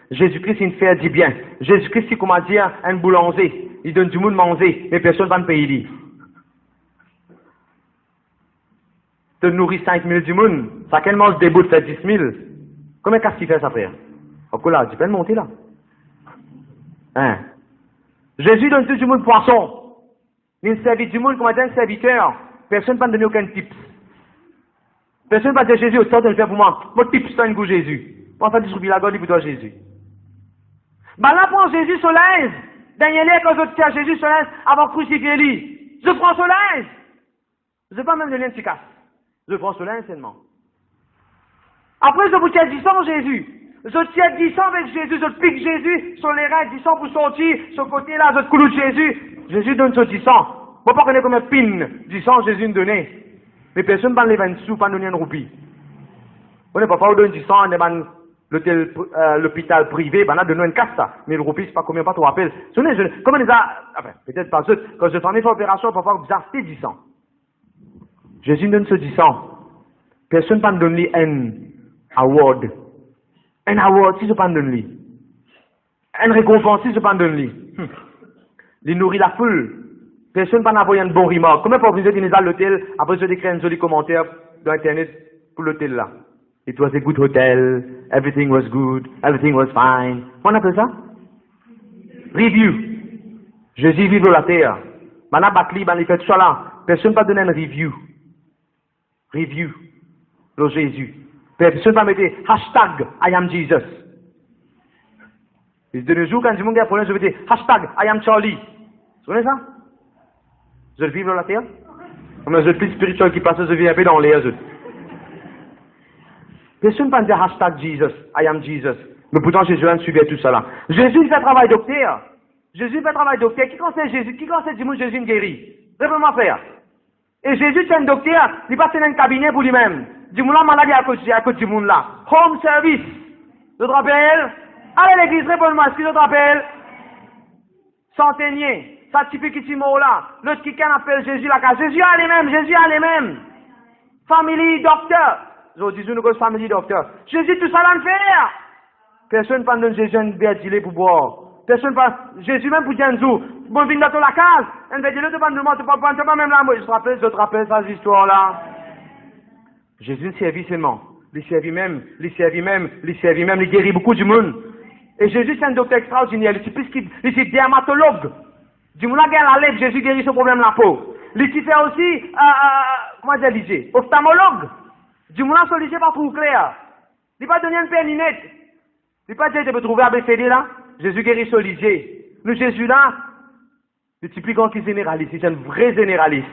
Jésus-Christ, il fait du bien. Jésus-Christ, il comment dire, un boulanger. Il donne du monde manger, mais personne ne va payer lui. Tu nourris 5 000 du monde, ça quel mange des bouts de faire 10 000. Combien qu'est-ce qu'il fait ça, frère? Encore là, tu peux le monter là. Hein? Jésus donne tout du monde poisson. Il servit du monde comme un serviteur. Personne ne va donner aucun tips. Personne ne va dire Jésus, autant de le faire pour moi. Mon tips, c'est un goût Jésus. Pour faire du soubi la gorge, il pour Jésus. Ben là, prends Jésus sur l'aise. Daniel, quand je tiens Jésus sur l'aise, avant de crucifier lui. Je prends sur l'aise. Je ne vais pas même donner un petit casse. Je prends sur l'aise seulement. Après, je vous tiens 10 ans Jésus. Je tiens 10 ans avec Jésus, je pique Jésus sur les reins, 10 ans pour sortir, sur le côté là, je coule Jésus. Jésus donne ce 10 ans. Moi, pas connaître combien de pin, 10 ans Jésus me donnait. Mais personne ne va les 20 sous, pas donner une roupie. On n'est pas donner 10 ans, on est l'hôpital privé, ben là, donne une casse ça. Mais le roupie, c'est pas combien, pas trop rappel. Comment les a, enfin, peut-être pas ceux, quand je fais une opération, parfois, vous achetez 10 ans. Jésus me donne ce 10 ans. Personne ne donne lui un award. Un award, si je ne donne lui. Une récompense, si je ne donne lui. Il nourrit la foule. Personne ne peut envoyer un bon remarque. Comment pour vous dire à l'hôtel, après je décris un joli commentaire dans Internet pour l'hôtel là. It was a good hotel, everything was good, everything was fine. On appelle ça? Review. Jésus vit sur la terre. Maintenant, Batli, il fait tout ça là. Personne ne peut donner un review. Review. Le Jésus. Personne ne peut mettre hashtag I am Jesus. Et de nos jours, quand je me dis un problème, je vais dire hashtag I am Charlie. Vous connaissez ça? Je vis sur la terre? Comme je suis plus spirituel qui passe, je vis un peu dans l'air. Personne ne peut dire hashtag Jesus, I am Jesus. Mais pourtant, Jésus a suivi tout ça là. Jésus fait travail docteur. Jésus fait travail docteur. Qui conseille Jésus? Qui conseille du monde Jésus une guérit? Réellement faire. Et Jésus, c'est un docteur, il passe dans un cabinet pour lui-même. Du monde là, maladie à cause du monde là. Home service. Je te rappelle? Allez à l'église, réponds-moi, est-ce que je te rappelle? Centenier. Ça typique petit mot là. L'autre qui appelle Jésus la case. Jésus a les mêmes, Jésus a les mêmes. Family docteur. Je dis nous que family docteur. Jésus tout ça là le faire. Personne ne peut donner Jésus un verre d'île pour boire. Personne ne peut, Jésus même pour dire un jour. Bon, viens dans la case. Un verre d'île, tu ne pas même là. Je te rappelle cette histoire là. Jésus ne servit seulement. Il servit même, il guérit beaucoup du monde. Et Jésus c'est un docteur extraordinaire. Il est dermatologue. Du monde la lèvre, Jésus guérit ce problème de la peau. Il fait aussi, comment dire, ophtalmologue. Du monde a sollicité par trou clair. Il va donner une péninette. Il va dire, tu peux trouver ABCD là. Jésus guérit ce lycée. Nous, Jésus là, le plus grand qui est généraliste, c'est un vrai généraliste.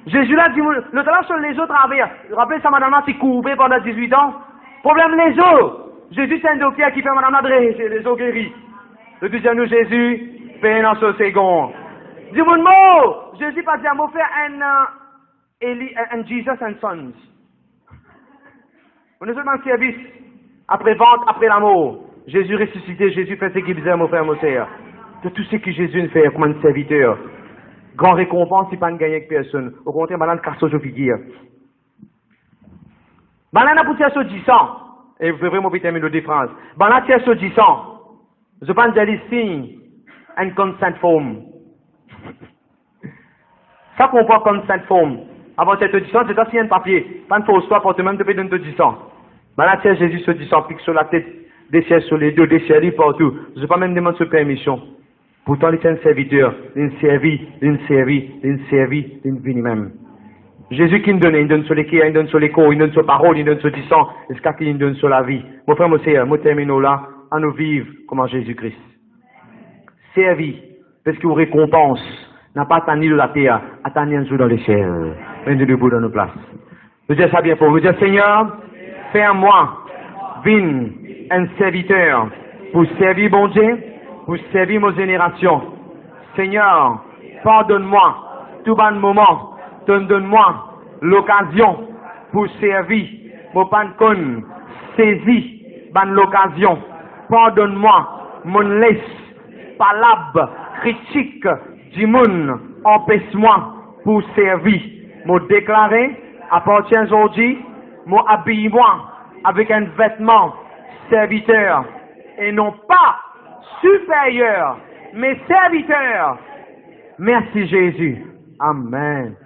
Jésus là, le talent sur les autres travers. Rappelez ça, madame, qui courbait pendant 18 ans. Problème les os. Jésus, c'est un docteur qui fait madame adresser les os guéris. Le deuxième, nous, Jésus, paye dans ce second. Dis-moi un mot. Jésus pas dit un mot, faire un Jesus and Sons. On est seulement un service. Après vente, après l'amour. Jésus ressuscité, Jésus fait ce qu'il disait, mon frère, mon sœur. C'est tout ce que Jésus fait comme un serviteur. Grand récompense, il pas de gagner avec personne. Au contraire, maintenant, casse au figure. Maintenant, pour tirer ce 10 ans. Et vous pouvez vraiment terminer de France. Maintenant, tirer ce 10 ans. Je pense que c'est signe un consent form. Ça qu'on voit consent form. Avant cette 10 ans, c'est aussi un papier. Pas une fausse histoire pour te même te payer de 10 ans. Maintenant, tiens, Jésus se 10 ans, pique sur la tête, des ciels sur les deux, des ciels partout. Je ne vais pas même demander ce permission. Pourtant, il est un serviteur. Il servit, il vit même. Jésus qui nous donne, il donne sur les cœurs, il donne sur les corps, il donne sur les paroles, il donne sur 10 ans, et ce qu'il donne sur la vie. Mon frère, mon sœur, moi terminons là, à nous vivre comme en Jésus-Christ. Servi, parce qu'il vous récompense, n'a pas atteint de la terre, atteint un jour dans les ciels. Venez debout dans nos places. Vous dites ça bien pour vous dire, Seigneur, fais-moi, vine, un serviteur, pour servir mon Dieu, pour servir mon génération. Seigneur, pardonne-moi, tout bon moment, donne-moi l'occasion pour servir mon pancon, saisis ban l'occasion. Pardonne-moi mon laisse, palabre, critique, du monde, empêche-moi pour servir. Mon déclaré, à partir d'aujourd'hui, mon habille-moi avec un vêtement serviteur et non pas supérieur, mais serviteur. Merci Jésus. Amen.